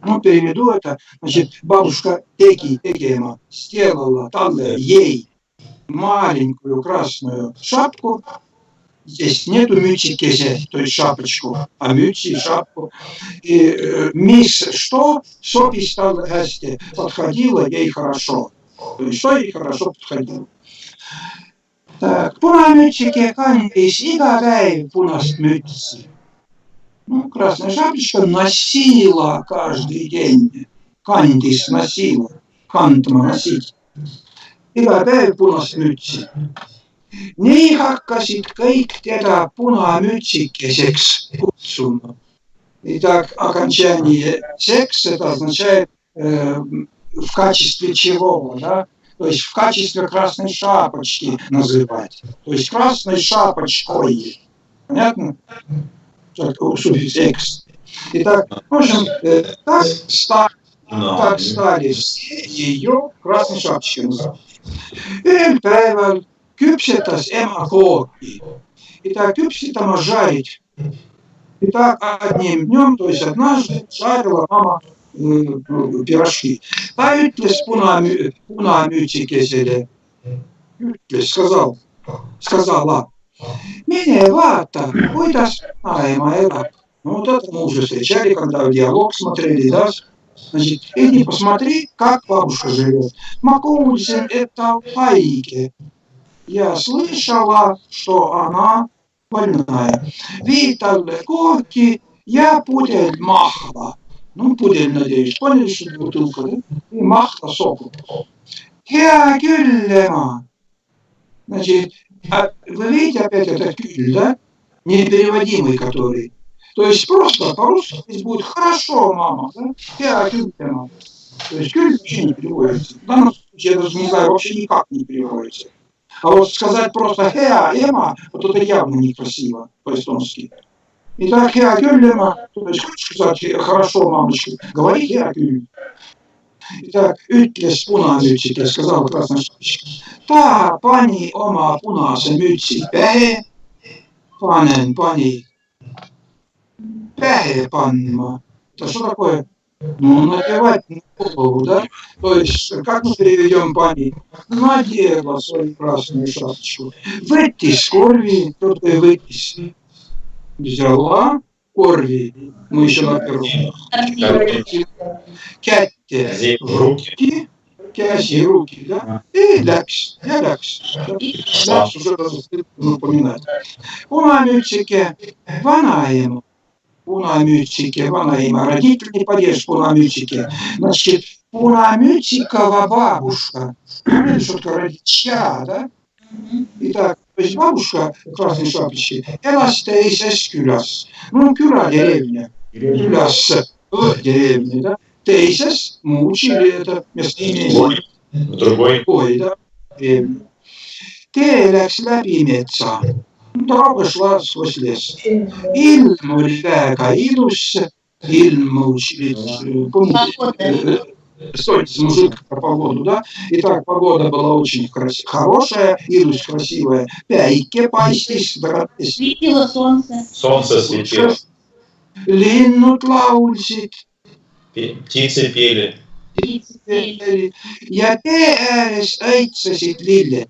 Ну, переведу это. Значит, бабушка Тегема сделала talle, ей, маленькую красную шапку. Здесь нету мючикезе, то есть шапочку, а мючи, шапку. И мисс что? Собис talle hästi. Подходило ей хорошо. То есть, что ей хорошо подходило. Так, punamütsike kandis iga päev punast mütsi. Ну, красная шапочка носила каждый день. Кандис носила. Кандма носить. Iga päev punast mütsi. Nii hakkasid kõik teda punamütsikeseks kutsuma. Итак, окончание секс это означает в качестве чего, да? То есть в качестве красной шапочки называть. То есть красной шапочкой. Понятно? Суффикс «экс». Итак, в общем, так стали все ее красной шапочкой называть. Ühel päeval küpsetas ema kooki. Итак, küpsetama жарить. Итак, одним днем, то есть однажды, жарила мама пирожки. Ta ütles punamütsikesele, сказала, mine vaata, kuidas vanaema elab. Ну, вот это мы уже встречали, когда в диалог смотрели, да? Значит, иди посмотри, как бабушка живет. Ma kuulsin, et ta haige. Я слышала, что она больная. Vii talle kooki ja pudel mahla. Ну, пудель, надеюсь, поняли, что это бутылка, да? И махта соку. Hea küll, ema. Значит, вы видите опять этот кюль, да? Непереводимый который. То есть просто по-русски здесь будет хорошо, мама, да? Hea küll, ема. То есть кюль вообще не переводится. В данном случае, я даже не знаю, вообще никак не переводится. А вот сказать просто hea, ема, вот это явно некрасиво по-эстонски. Итак, hea küll, ema, то есть хочешь сказать хорошо, мамочка, говори hea küll. Итак, ütles punamütsik ja сказал красная шапочка. Ta pani oma punase mütsi pähe, pani. pähe panma. Это что такое? Ну, надевать на голову, да? То есть, как мы переведем пани? Надела свою красную шапочку. Вытис корви, кто такой вытис? Взяла корви. Мы еще на первом. Кятте в руки. Кяси руки, да? И лякс. Я лякс. Лякс уже напоминать. Punamütsike vanaema. Punamütsike vanaema. Родители не поддержат punamütsike. Значит, punamütsikова бабушка. Что такое родича, да? Итак, то есть бабушка в красной шапочке. Elas teises külas. Ну, küla деревня. Külas деревня, да? Тейсес, мы учили это местоимение. Другой. Ой, да? Tee läks läbi metsa. Doroga šla skvозь лес. Ilm oli väga ilus. Ilm учили. Стойте, мужик про погоду, да? Итак, погода была очень хорошая, ilus красивая. Päike paistis. Светило солнце. Солнце светило. Linnud laulsid. Птицы пели. Ja tee ääres õitsesid lilled.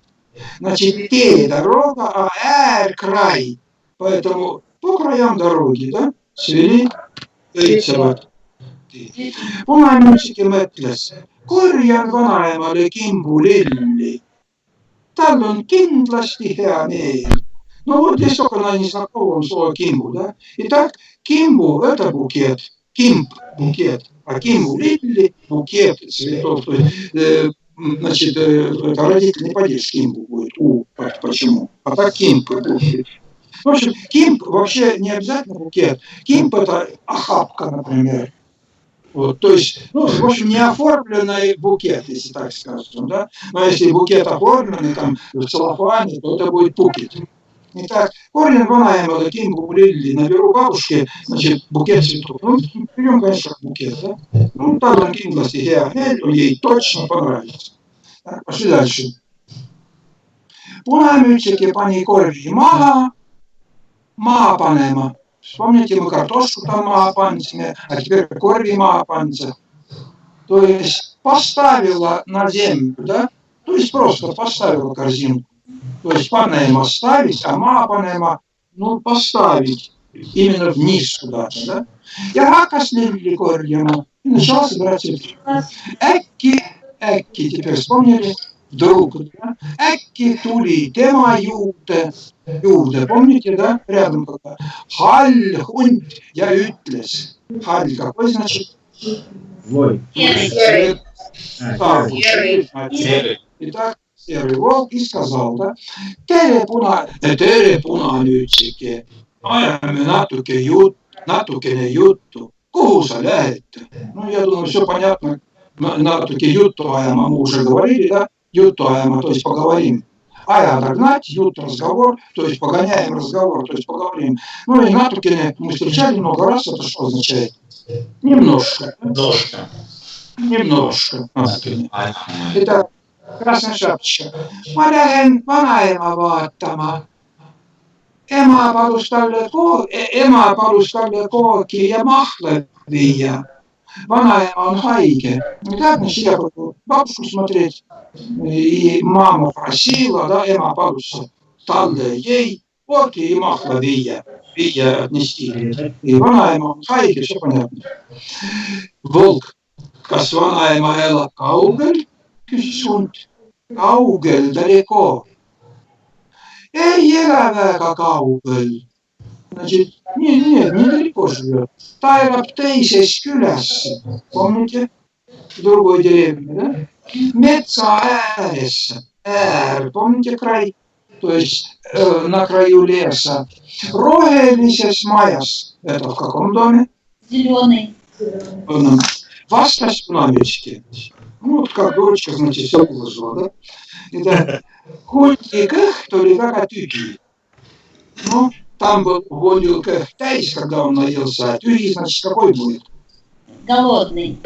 Значит, тee дорога, а äär край. Поэтому по краям дороги, да, цвели õitsevad. Punamütsike mõtles, korjan vanaemale kimbu lilli. Tal on kindlasti hea meel. Ну вот здесь только на незнакомом слово кимбу, да. Итак, кимбу – это букет, кимб – букет, а кимбу лилли – букет цветов. То есть, значит, родитель не поддержит кимбу будет. Почему? А так кимб будет. В общем, кимб вообще не обязательно букет. Кимб – это охапка, например. Вот, то есть, ну, в общем, не оформленный букет, если так скажем, да. Но если букет оформленный там в целлофане, то это будет букет. Итак, корень ванаема кимбу лилли, наберу бабушке, значит, букет цветов. Ну, берем, конечно, букет, да. Ну, там кингласти ей точно понравится. Так, пошли дальше. Punamütsike pani korvi maha panema. Вспомните, мы картошку там maha панцime, а теперь корви maha панца. То есть поставила на землю, да? То есть просто поставила корзинку. То есть panema ставить, а maha panema, ну, поставить именно вниз куда-то, да? Ja hakkas lilli korjama. И начала собирать цветы. Äkki, теперь вспомнили, вдруг, да? Äkki tuli tema juurde, помните, да? Рядом когда. Hall hunt ja ütles. Hall, какой значит? Злой. Серый. Итак, серый волк и сказал, да? Tere punamütsike. Ajame natukene juttu. Kuhu sa lähed? Ну, я думаю, все понятно. Natuke juttu ajama, мы уже говорили, да? Juttu ajama, то есть поговорим. Ая догнать, ют разговор, то есть погоняем разговор, то есть поговорим. Ну и natukene мы встречали много раз, это что означает? Немножко. Немножко. Итак, красная шапочка. Ma lähen vanaema vaatama. Ema palus talle kooki ja mahla viia. Vanaema on haige. Так, значит, я пойду бабушку смотреть. И мама просила, да, ема palus talle ей kooki и mahla viia. Viia отнести. И vanaema on haige, все понятно. Волк. Kas vanaema elab kaugel? Küsis hunt. Kaugel, далеко. Ei elä väga kaugel. Значит, нет, недалеко живет. Та elab teises külas. Помните? В другой деревне, да? Metsa ääres. Äär, помните край? То есть на краю леса. Rohelises majas. Это в каком доме? Зеленый. Vastas punamütsike. Ну, вот как дурочка, значит, все выложила, да? Итак, hundi kõht oli väga tühi. Ну, там был hundi kõht täis, когда он наелся, а тühi, значит, какой будет? Голодный.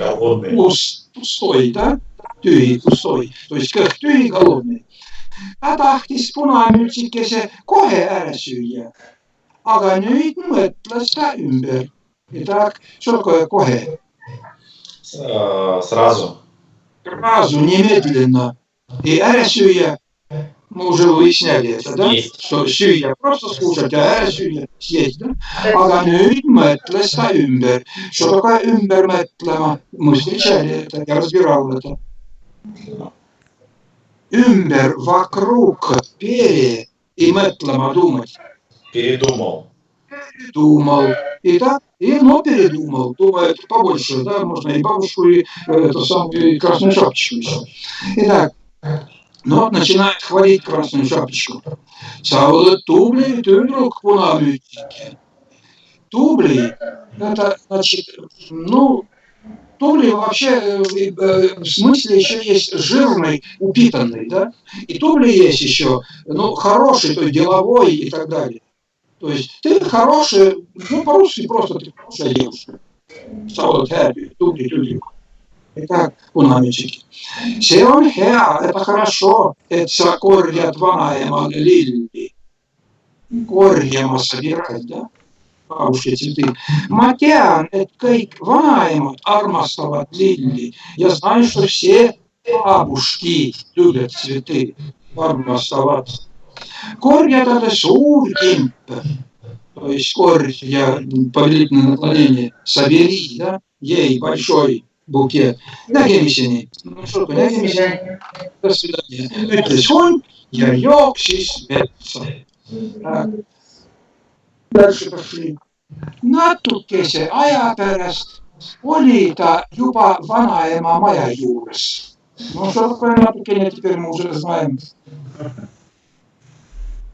Пустой, да? Tühi, пустой. То есть kõht tühi, голодный. Ta tahtis punamütsikese kohe ära süüa. Aga nüüd mõtle seda ümber. Итак, что такое kohe? Сразу. Сразу, немедленно. И ära süüa. Мы уже выясняли это, да? Съесть. Что süüa просто слушать, а ära süüa съесть, да? Aga nüüd mõtle seda ümber. Что такое ümber mõtlema? Мы встречали это, я разбирал это. Ümber, вокруг, пере и mõtlema думать. Передумал. Думал. И так, и передумал. Думает побольше, да, можно и бабушку, и эту самую и красную шапочку еще. Итак, начинает хвалить красную шапочку. Саула тубли, ты вдруг punamütike. Тубли, это значит, тубли вообще в смысле еще есть жирный, упитанный, да? И тубли есть еще, хороший, то есть деловой и так далее. То есть ты хороший, по-русски просто ты хорошая девушка. Саула тубли, тубли. Итак, punamütike. See on hea, это хорошо, et sa korjad vanaemale lilli. Korjama собирать, да? Бабушки цветы. Ma tean, et kõik vanaemad armastavad lilli. Я знаю, что все бабушки любят цветы, armastavad. Korjada suur kimp, то есть корья, повелительное наклонение, собери, да? Ей большой букет. Nägemiseni. Что такое nägemiseni? До свидания. Ütles hunt ja jooksis metsa. Дальше пошли. Natukese aja pärast oli ta juba vanaema maja juures. Что такое наtukene, теперь мы уже знаем.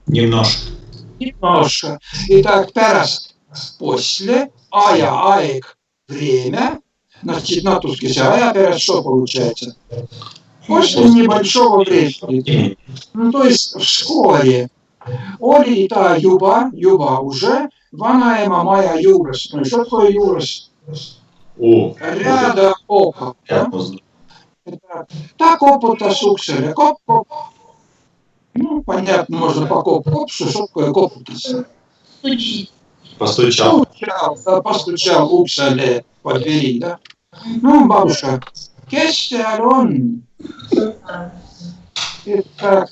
Немножко. Итак, pärast, после, aeg, время. Значит, наtukese aja pärast что получается? После небольшого времени. То есть вскоре. Oli ta juba уже vanaema maja juures. Что такое juures? Рядом около. Ta koputas uksele. Kop. Понятно, можно по kopsu, что такое koputas. Постучал. Постучал uksele по двери, да? Бабушка, kes seal on? Итак,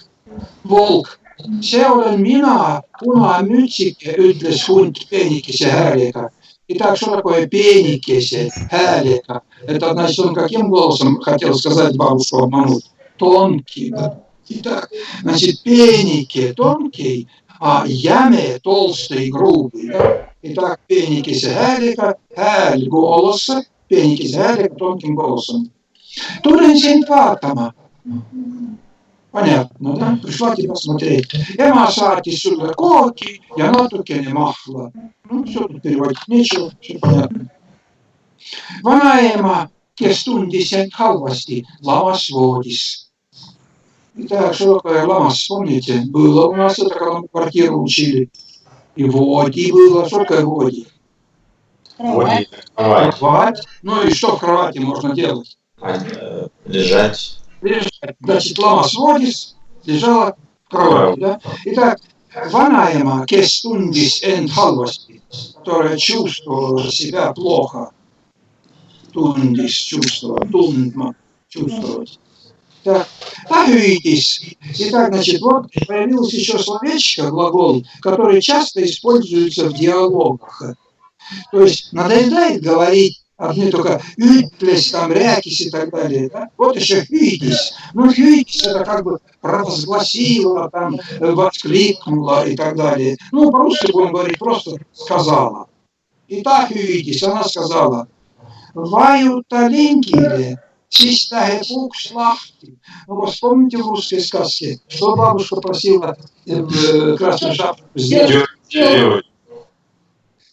волк. See olen mina, punamütsike, ütles hunt peenikese häälega. Итак, что такое пеникесе häälega? Это значит, он каким голосом хотел сказать бабушку обмануть? Тонкий. Итак, значит, пенике тонкий, а яме толстый, грубый. Да? Итак, пеникесе häälega, hääl голоса, peenikese häälega, тонким голосом. Tulen sind vaatama. Понятно, да? Пришла тебя смотреть. Ema saatis sulle kooki ja natukene mahla. Все тут переводить нечего, все понятно. Vanaema, kes tundis end halvasti, lamas voodis. Итак, что такое ламас, помните? Было у нас это, когда мы квартиру учили. И води было. Что такое води? Кровать. И что в кровати можно делать? Лежать. Значит, ламас водис лежала в кровати, да? Итак, vanaema, kes tundis end halvasti, которая чувствовала себя плохо, tundma, чувствовать. Так, ta hüüdis. Итак, значит, вот появилось еще словечко, глагол, который часто используется в диалогах. То есть надоедает говорить одни только ütles, там, rääkis и так далее. Да? Вот еще hüüdis. Hüüdis это как бы провозгласила, там, воскликнула и так далее. По-русски будем говорить, просто сказала. И та hüüdis, она сказала, vajuta lingile, siis läheb uks lahti. Вспомните в русской сказке, что бабушка просила красную шапку сделать.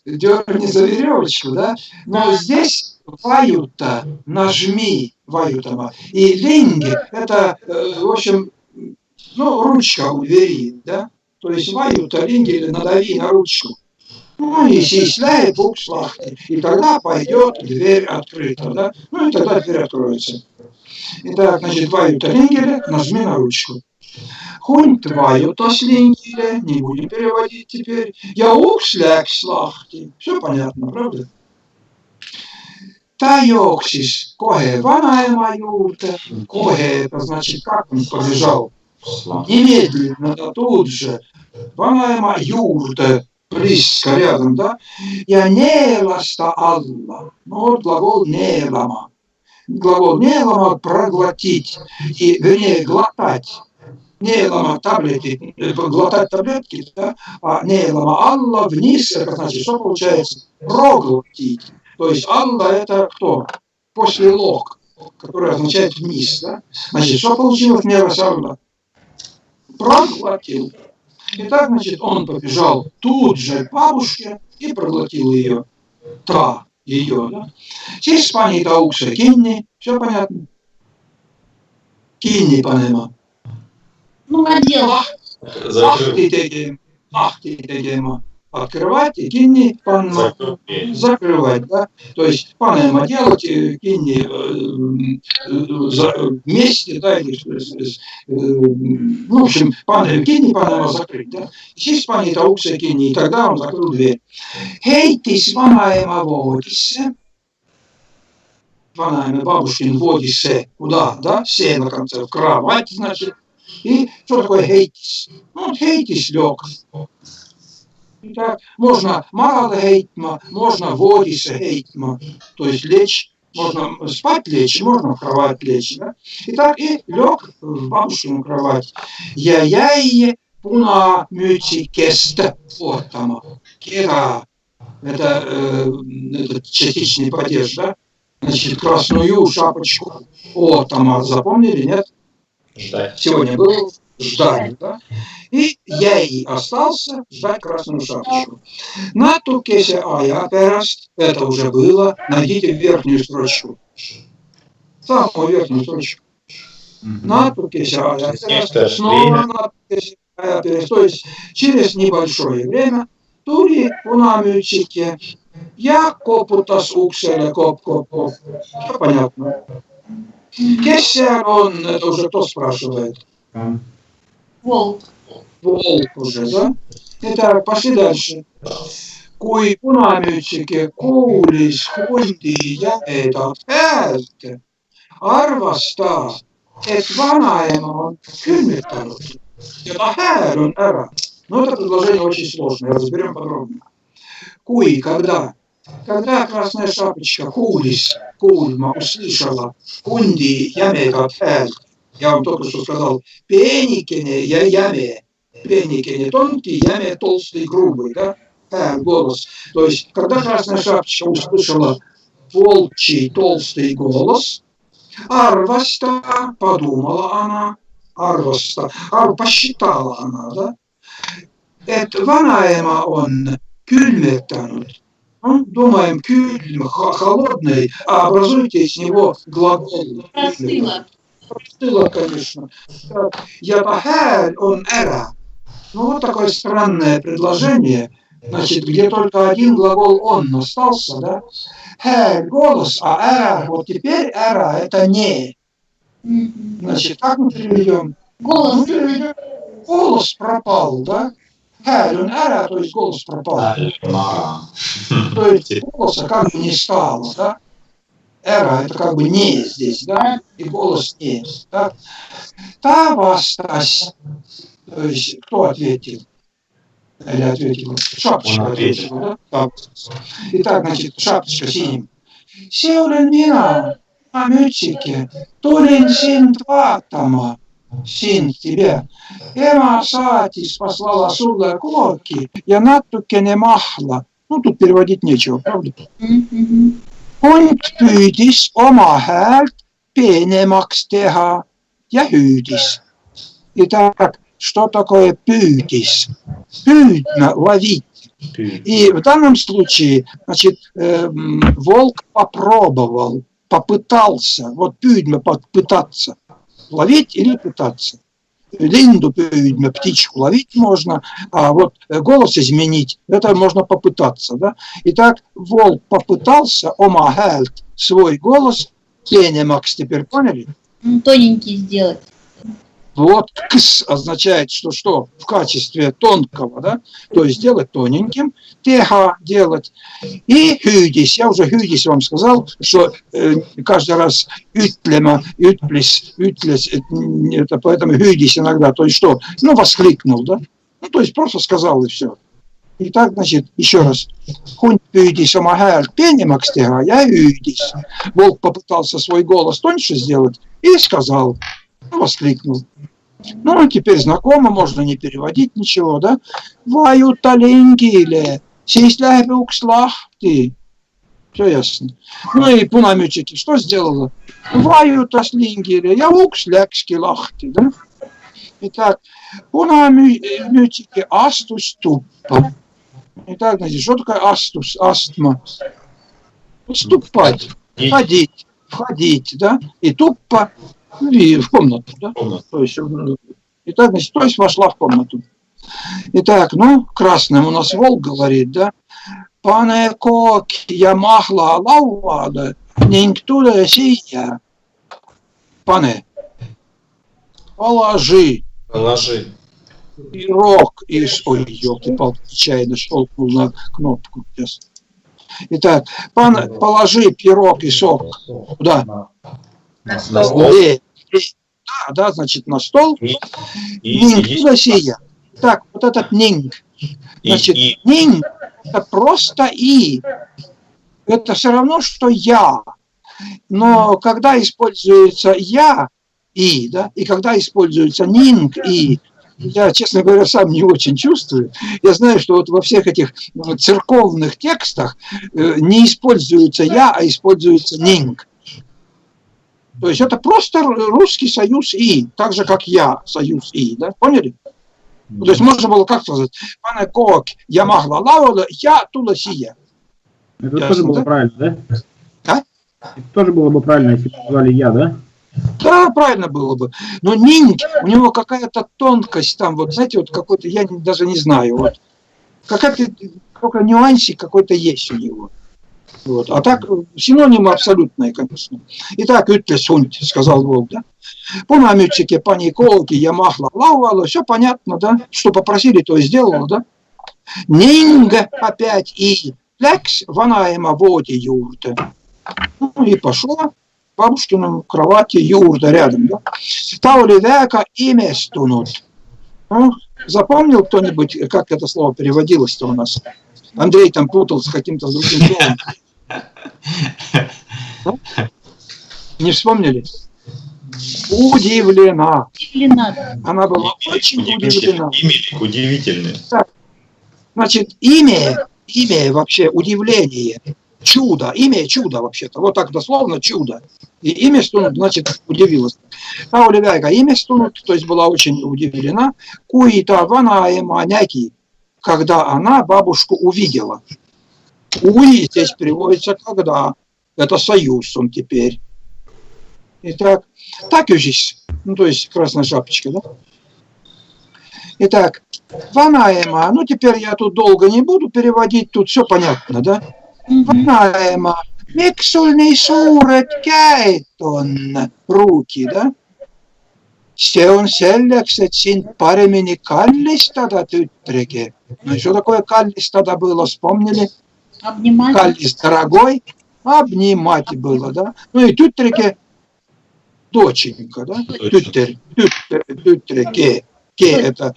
Дерни за веревочку, да? Но здесь ваюта, нажми, ваютама. И линги, это, в общем, ручка у двери, да? То есть ваюта, линги, или надави на ручку. И сисляет букслахти. И тогда пойдет дверь открыта, да? И тогда дверь откроется. Итак, значит, ваюта, лингеля, нажми на ручку. Хунь твою тослингиле, не будем переводить теперь. Я укслякслахти. Все понятно, правда? Та йоксис, кое ванаема юрте. Кое, это значит, как он побежал. Немедленно, да, тут же. Ванаема юрте, близко рядом, да? Я неласта алла. Ну вот глагол нелама. Глагол нелама проглотить, и, вернее, глотать. Нелама таблетки, глотать таблетки, да? А нелама алла вниз, это значит, что получается? Проглотить. То есть алла это кто? После лог, который означает вниз, да? Значит, что получилось неласалла? Проглотил. Итак, значит, он побежал тут же к бабушке и проглотил ее. Ее, да? Здесь пани таукса кинни, все понятно? Кинни панема. Ну, надел. Ахтитегема. Открывать и кинни панема. Закрывать, да? То есть панема делать, кинни вместе, да, или, ну, в общем, кинни панема закрыть, да? Здесь пани таукса кинни, и тогда он закрыл дверь. Heittis vanaema voodisse. Vanaema бабушкин voodisse. Куда, да? Се на конце. В кровать, значит. И что такое heittis? Ну, heittis лег. Итак, можно мало heitma, можно voodisse heitma. То есть лечь. Можно спать лечь, можно в кровать лечь, да? Итак, и лег в бабушкину кровать. Я пуна мюцикест. Вот там. Кира. Это частичный падеж, да? Значит, красную шапочку. О, там запомнили, нет? Ждать. Сегодня был ждать, да? И я и остался ждать красную шапочку. На тукесе ая пераст, это уже было. Найдите верхнюю строчку. Самую верхнюю строчку. На тукесе ая пераст. Снова на тукесе ая пераст. То есть через небольшое время Тури пунамютике. Я копутас укселе коп-коп-коп. Все понятно. Кессер он, это уже кто спрашивает? Волк. Волк уже, да? Итак, пошли дальше. Kui punamütsike kuulis hundi jäeda häält, arvas ta, et vanaema on külmetanud ja ta hääl on ära. Но это предложение очень сложное, разберем подробно. Kui, когда красная шапочка kuulis, kuulma, услышала hundi jämedat häält, я вам только что сказал, пеникене я яме, пеникене тонкий, яме толстый, грубый, да? Голос. То есть, когда красная шапочка услышала волчий толстый голос, арваста, подумала она, арваста, посчитала она, да? Это ванаема он külmetanud. Ну, думаем, кюльм, холодный, а образуйте из него глагол. Простыла, конечно. Ятахэль он эра. Ну, вот такое странное предложение, значит, где только один глагол он остался, да? Хэль, голос, а эра, вот теперь эра, это не. Значит, как мы переведем? Голос. Голос пропал, да? Хэль, он эра, то есть голос пропал. То есть голоса как бы не стало, да? Эра, это как бы не здесь, да? И голос не, да? Тавастась. То есть, кто ответил? Или ответила? Шапочка ответила, да? Итак, значит, шапочка синим. Сеулен мина, амютики, тулин син тватама, син тебе. Эма сатис послала сурла корки, я натукене махла. Ну, тут переводить нечего, правда? Hunt püüdis oma häält peenemaks teha ja hüüdis. Итак, что такое пüüдис? Пüüдно, ловить. И в данном случае, значит, волк попробовал, попытался. Вот пüüдно, попытаться. Ловить или пытаться. Линду пüüдно, птичку ловить можно, а вот голос изменить, это можно попытаться, да? Итак, волк попытался, ома хэлт, свой голос, пенемакс, теперь поняли? Тоненький сделать. Вот кс означает, что в качестве тонкого, да, то есть делать тоненьким, теха делать. И хюдис, я уже хюдис вам сказал, что каждый раз ютлема, ютлис, это поэтому хюдис иногда, то есть что, ну воскликнул, да, ну то есть просто сказал и все. Итак, значит, еще раз. Хунт хюдис oma häält peenemaks teha, я хюдис. Волк попытался свой голос тоньше сделать и сказал, ну, воскликнул. Ну, теперь знакомо, можно не переводить ничего, да? Vajuta lingile, siis läheb uks lahti. Все ясно. Ну и punamütsiki, что сделала? Vajutas lingile, ja uks läkski lahti, да? Итак, punamütsiki astus tuppa. Итак, значит, что такое астус, астма? Ступать, входить, да? И туппа в комнату, да? То есть, итак, значит, то есть вошла в комнату. Итак, ну, красным у нас волк говорит, да? Pane kooki ja mahla lauale ning tule siia. Pane. Положи. Пирог из... Ой, елки-палки, нечаянно щелкнул на кнопку. Сейчас. Итак, положи пирог и сок. Куда? На стол. Да, значит, на стол. Нинг, туда сия. Так, вот этот нинг. Значит, нинг это просто и. Это все равно, что я. Но когда используется я и, да, и когда используется нинг и, я, честно говоря, сам не очень чувствую. Я знаю, что вот во всех этих церковных текстах не используется я, а используется нинг. То есть это просто русский союз и, так же как я союз и, да, поняли? То есть можно было как сказать, пане кок, я могла лаула, я тула сия. Это тоже было правильно, да? А? Это тоже было бы правильно, если бы назвали я, да? Да, правильно было бы. Но нинг, у него какая-то тонкость там, вот знаете, вот какой-то, я даже не знаю, вот. Какая-то, только нюансик какой-то есть у него. Вот. А так, синонимы абсолютные, конечно. Итак, ютлесунт, сказал волк, да? Punamütsiki pani koogi ja mahla lauale, все понятно, да? Что попросили, то и сделала, да? Нинг опять и läks vanaema voodi juurde. Ну и пошла к бабушкиной кровати juurde рядом, да? Ta oli väga imestunud. Ну, запомнил кто-нибудь, как это слово переводилось-то у нас? Андрей там путал с каким-то другим словом. Не вспомнили? Удивлена. Она была очень удивлена. Удивительный. Так, значит, имя вообще удивление. Чудо. Имя чудо вообще-то. Вот так дословно чудо. И имя стунут, значит, удивилась. Та Оливяйка имя стунут, то есть была очень удивлена. Куита ванаема няки, когда она бабушку увидела. Уи здесь переводится когда. Это союз он теперь. Итак, так и здесь. Ну, то есть красная шапочка, да? Итак, ванаема. Ну, теперь я тут долго не буду переводить. Тут все понятно, да? Ванаема. Miks sul nii suured käed on? Руки, да? See on selleks, et sind paremini kallistada, tütregi. Ну, что такое kallistada было, вспомнили? Обнимать. Каллис дорогой, обнимать было, да? Ну и тütregi, доченька, да? Тütreге. Ке это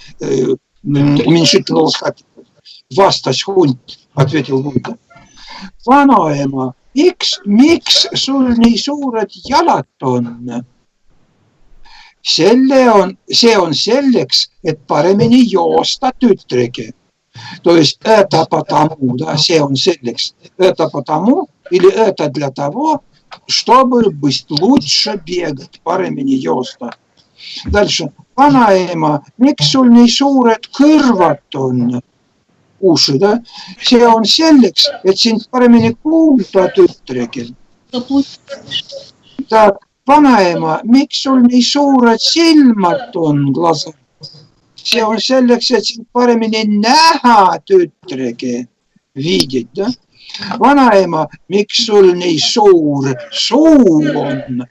уменьшительно ласкательно. Vastas hunt, ответил Вуд, да? Vanaema, miks sul nii suured jalad on? See on selleks, et paremini joosta, tütregi. То есть это потому, да, see on selleks. Это потому или это для того, чтобы быть лучше бегать, paremini joosta. Дальше. Vanaema, miks sul nii suured kõrvad on? Уши, да? See on selleks, et sind paremini kuulda, tütregi. Так, vanaema, miks sul nii suured silmad on, глаза? See on selleks, et sind paremini näha, tütregi. Видеть, да? Vanaema, miks sul nii suur suu on?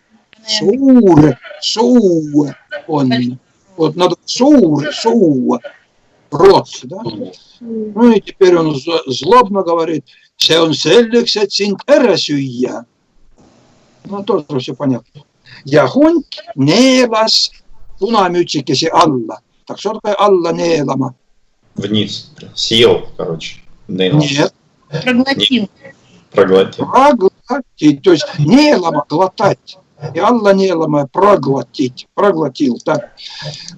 Suur suu on. Вот надо суу, рот, да? Ну и теперь он злобно говорит, se on selleks, et sind ära süüa. Ну, тоже все понятно. Ja hunt neelas punamütsikesi alla. Так что такое alla neelama? Вниз. Съел, короче. Nail. Нет, Проглотил. Проглотил. проглотить. То есть неелама глотать. И alla neelama проглотить. Проглотил. Так.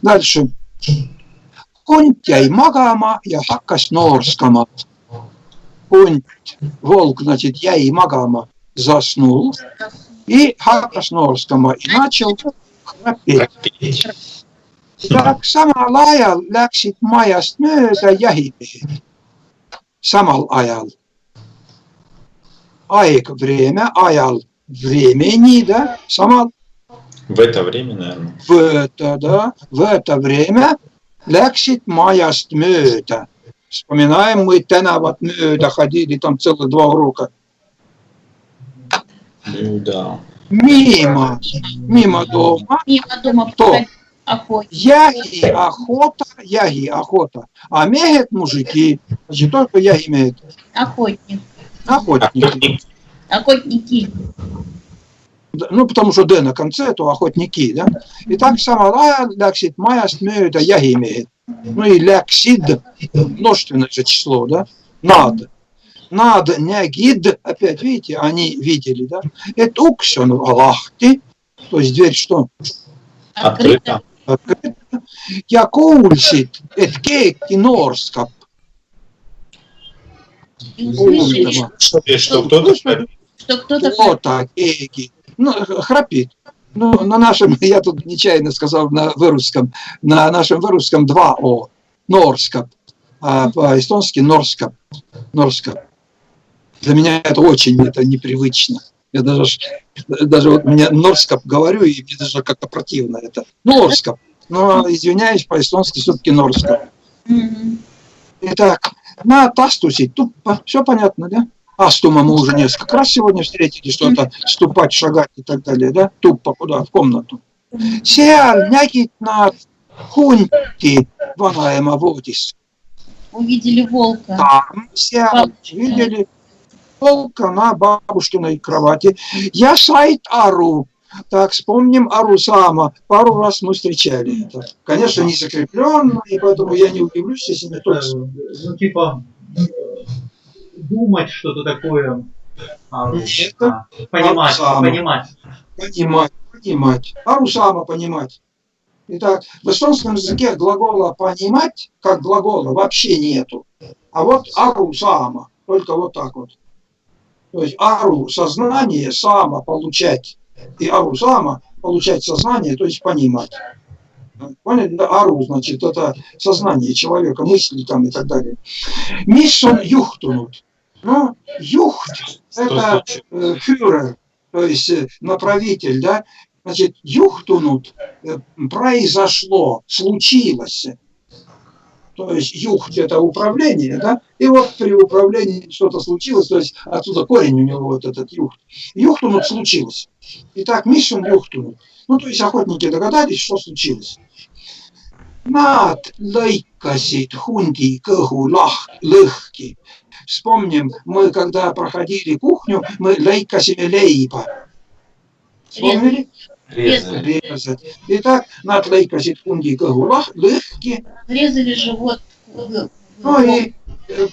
Дальше. Hunt jäi magama ja hakkas noorskama. Hunt, волк, значит, jäi magama, заснул. И hakkas noorskama. И начал храпеть. Так samal ajal läksid majast mööda jahimehed. Samal ajal. Aeg, время, ajal, времени, да, samal. В это время, наверное. В это время läksid majast mööda. Вспоминаем, мы tänavat mööda ходили, там целых 2 урока. Ну да. Мимо дома. Мимо дома Кто? проходил охотник. Яги, охота. А мегет мужики. Значит, только яги мегет. Охотник. Охотники. Охотники. Ну, потому что Д на конце, то охотники, да? И так samal ajal läksid majast mööda jahimehed. Ну и läksid, множественное же число, да? Nad nägid, опять видите, они видели, да? Et uks on lahti, то есть дверь что? Открыто. Открыта. Ja kuulsid, et keegi noorskab. И услышали, Что кто-то что кто-то Кто-то, keegi. Ну, храпит. Ну, на нашем, я тут нечаянно сказал на нашем вырусском 2 О. Норскап. А по-эстонски норскап. Норскап. Для меня это очень непривычно. Я даже вот мне норскап говорю, и мне даже как-то противно это. Норскап. Но, извиняюсь, по-эстонски все-таки норскап. Мгм. Итак, на тастусе тупо. Все понятно, да? Астума мы уже несколько раз сегодня встретили, что-то ступать, шагать и так далее, да? Тупо куда? В комнату. Seal nägid nad hunti vanaema voodis. Увидели волка. Там seal видели волка на бабушкиной кровати. Я said aru. Так, вспомним Арусама. Пару раз мы встречали это. Конечно, не закрепленно, и поэтому я не удивлюсь, если не только... Ну, типа, думать что-то такое. Понимать. Понимать. Арусама понимать. Итак, в эстонском языке глагола понимать, как глагола, вообще нету. А вот арусама, только вот так вот. То есть ару – сознание, сама – получать. И арусама – получать сознание, то есть понимать. Поняли? Ару, значит, это сознание человека, мысли там и так далее. Миссон юхтунут. Ну, юхт – это фюрер, то есть направитель, да. Значит, юхтунут произошло, случилось. То есть юхт – это управление, да. И вот при управлении что-то случилось, то есть отсюда корень у него вот этот юхт. Юхтунут случилось. Итак, миссион юхтунут. Ну, то есть охотники догадались, что случилось. Над лейкасит хунди кыгу лыхки. Вспомним, мы когда проходили кухню, мы лейкасими лейпа. Вспомнили? Резать. Итак, над лейкасит хунди кыгу лыхки. Резали живот. Ну и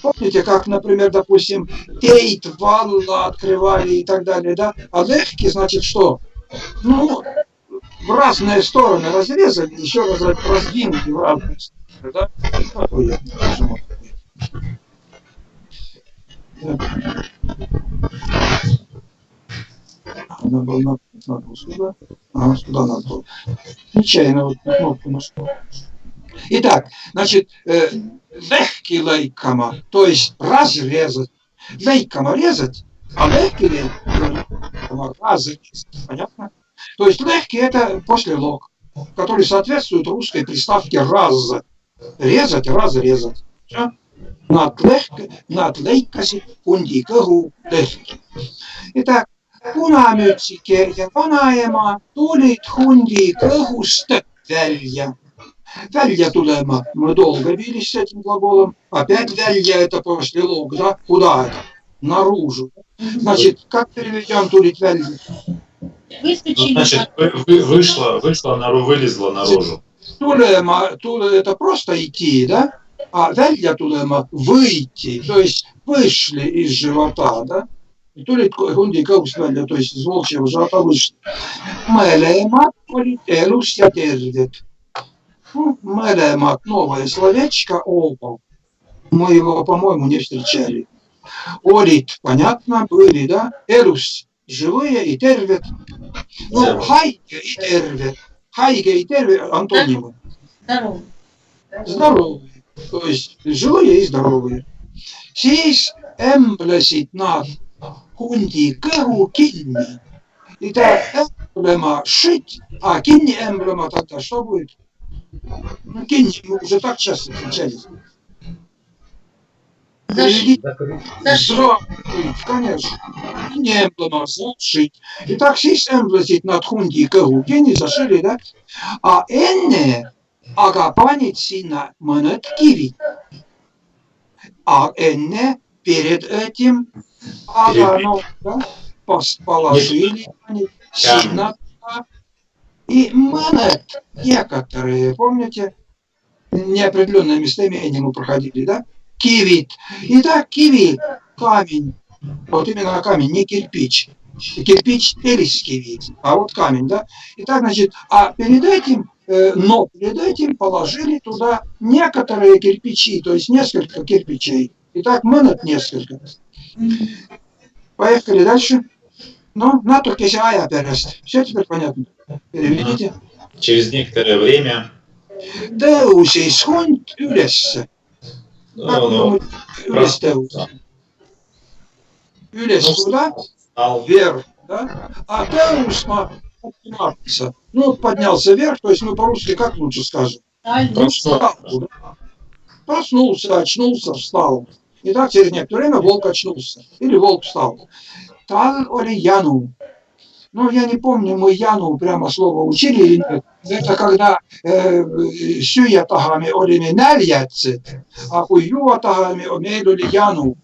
помните, как, например, допустим, тейт, валла открывали и так далее, да? А легкий, значит, что? Ну, в разные стороны разрезали, еще раз раздвинули в разные стороны, да? Какой я нажимаю? Надо было сюда. Ага, сюда надо было. Нечаянно вот на кнопку нажал. Итак, значит, легкий лейкама, то есть разрезать. Лейкама резать, а легкий лейкама разрезать. Понятно? То есть легкий это после лог, который соответствует русской приставке раз. Резать, разрезать. Все? Над лейкаси хунди кыгу легкий. Итак, punamütsike ja vanaema tulid hundi kõhust välja. Велья тулема. Мы долго бились с этим глаголом. Опять велья это после лог, да? Куда это? Наружу. Значит, как переведем тулить велья? Выскочили. Значит, вылезла наружу. Тулема, это просто идти, да? А велья тулема выйти, то есть вышли из живота, да? И тулит хунди каус велья, то есть из волчьего живота вышли. Мелема полителус я тервит. Мелема, новое словечко, оба. Мы его, по-моему, не встречали. Орит, понятно, были, да? Элус, живые, и тервит. Ну, хайге и тервит. Хайге и тервит, антонимы. Здорово. Здоровые. То есть живые и здоровые. Сис эмблесит над хунди кэгу кинни. Итак, эмблема шить, а кинни эмблема тогда что будет? Ну, кинни мы уже так часто встречались. Зашить. Зашить, конечно. Не эмблема, зашить. Итак, сис эмблесит над хунди кэгу кинни зашили, да? А энне агапанит сина манет киви. А энне перед этим агано, да? Положили сина и манет. Некоторые, помните, неопределенное местоимение мы проходили, да? Кивит. Итак, киви, камень. Вот именно камень, не кирпич. Кирпич элискивит, а вот камень, да? Итак, значит, а перед этим, перед этим положили туда некоторые кирпичи, то есть несколько кирпичей. Итак, манет несколько. Поехали дальше. Ну, натур кесяя перест. Все теперь понятно. Переведите. Через некоторое время. Deus исхунт ülesse. Ülес Deus. Ülес куда? Вверх, да? А Deus подниматься. Ну, поднялся вверх, то есть мы по-русски как лучше скажем? Встал, да? Проснулся, очнулся, встал. Итак, через некоторое время волк очнулся. Или волк встал. Тал оли яну. Ну, я не помню, мы яну прямо слово учили или нет. Это когда сюятагами олими нальяцит, а хуюатагами омейдули яну.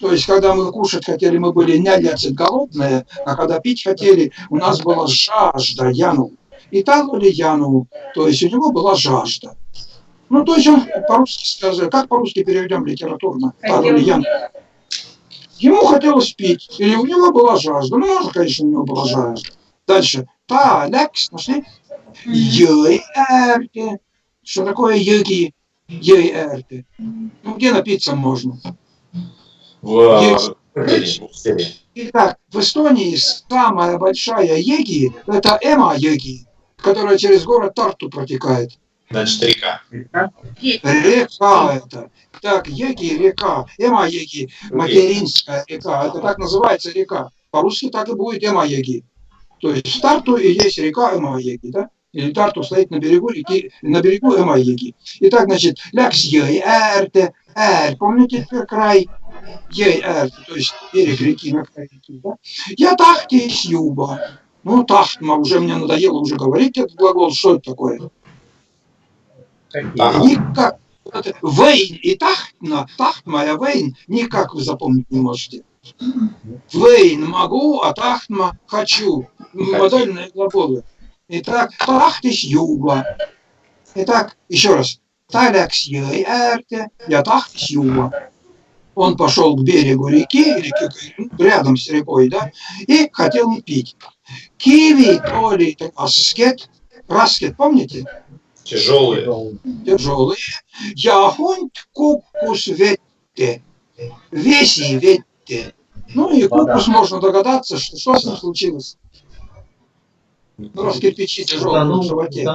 То есть, когда мы кушать хотели, мы были нальяцит голодные, а когда пить хотели, у нас была жажда яну. И тал оли яну, то есть у него была жажда. Ну, то есть он по-русски сказал, как по-русски переведем литературно? Тал оли яну. Ему хотелось пить, или у него была жажда. Ну, может, конечно, у него была жажда. Дальше. Та, лекс, нашли? Йой-эрте. Что такое йоги? Йой-эрте. Ну, где напиться можно? Итак, в Эстонии самая большая еги – это Эма-еги, которая через город Тарту протекает. Значит, река. Река это. Так, еги – река. Эма-еги – материнская река. Это так называется река. По-русски так и будет Эма-еги. То есть в Тарту и есть река Эма-еги, да? Или Тарту стоит на берегу реки, на берегу Эма-еги. Итак, значит, лекс йой-эрте, помните теперь край? Йой-эрте, то есть берег реки на край реки, да? Я тахти с юба. Ну, тахтма, уже мне надоело уже говорить этот глагол, что это такое? Никак. Вейн и тахтма и вейн никак вы запомнить не можете. Вейн могу, а тахтма хочу. Модельные глаголы. Итак, тахтис юба. Итак, еще раз. Талекс йой-эрте, я тахтис юба. Он пошел к берегу реки, рядом с рекой, да, и хотел пить. Киви, толи, аскет, раскет, помните? Тяжелые. Тяжелые. Яхунт кукус ветте. Веси ветте. Ну и кукус можно догадаться, что с ним случилось. Ну, раз кирпичи тяжелые в животе.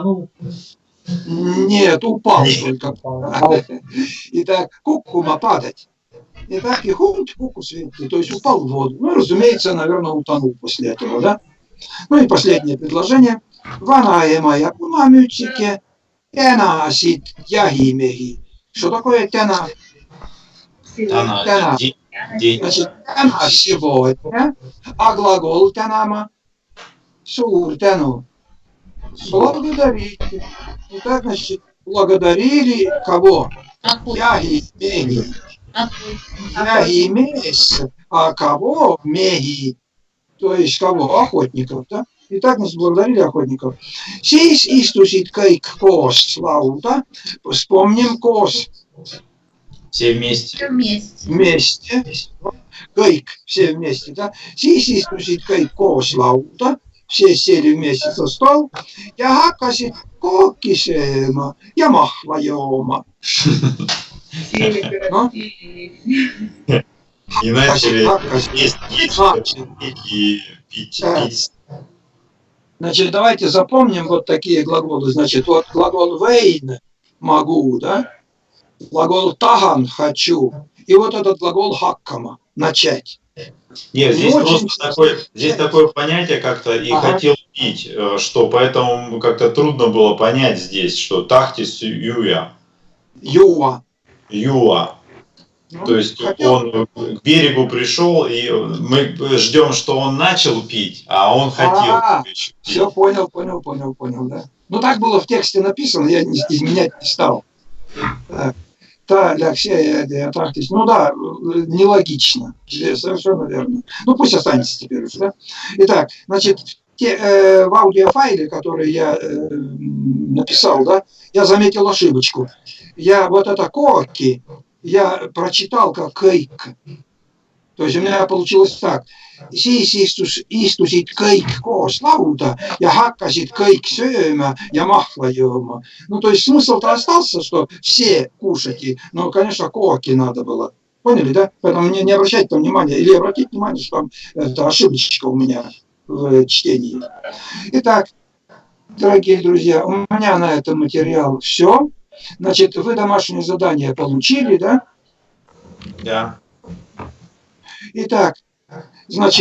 Нет, упал только. Итак, куккума падать. Итак, и хунт кукус ветте. То есть упал в воду. Ну, разумеется, наверное, утонул после этого, да? Ну и последнее предложение. Ванаема якума мютике. Тена сит ягимеги. Что такое тена? Тена. Значит, тена сегодня, а глагол тенама сур тену. Благодарите. Итак, значит, благодарили кого? Охотник. Яги, меги. Охотник. Яги мес, а кого? Меги. То есть кого? Охотников, да? Итак, нас благодарили охотников. Siis istusid kõik koos lauda. Вспомним koos. Все вместе. Все вместе. Вместе. Kõik, все вместе, да? Siis istusid kõik koos lauda. Все сели вместе за стол ja hakkasid kooki sööma ja mahla jooma. Сели, Ну? пили. И начали Hakkasid. есть, Начали. и пить, Да. пить. Значит, давайте запомним вот такие глаголы. Значит, вот глагол «вейн» – могу, да? Глагол «таган» – хочу. И вот этот глагол «хаккама» – начать. Нет, Не здесь очень просто такое понятие как-то и Ага. хотел пить, что поэтому как-то трудно было понять здесь, что тахтис юя, Юа. юа. Ну, То есть хотел- он к берегу пришел, и мы ждем, что он начал пить, а он хотел еще пить. Все, понял, да. Ну, так было в тексте написано, я изменять не стал. Так. Та, Алексей, Антарктис. Ну да, нелогично. Совершенно верно. Ну, пусть останется теперь уже, да? Итак, значит, в аудиофайле, который я написал, да, я заметил ошибочку. Я вот это «коки» я прочитал как «кейк». То есть у меня получилось так. Siis istusid kõik koos lauda ja hakkasid kõik sööma ja mahla jooma. Ну, то есть смысл-то остался, что все кушайте, но, конечно, коки надо было. Поняли, да? Поэтому не обращайте там внимания, или обратите внимание, что там это ошибочка у меня в чтении. Итак, дорогие друзья, у меня на этом материал все. Значит, вы домашнее задание получили, да? Да. Итак, значит,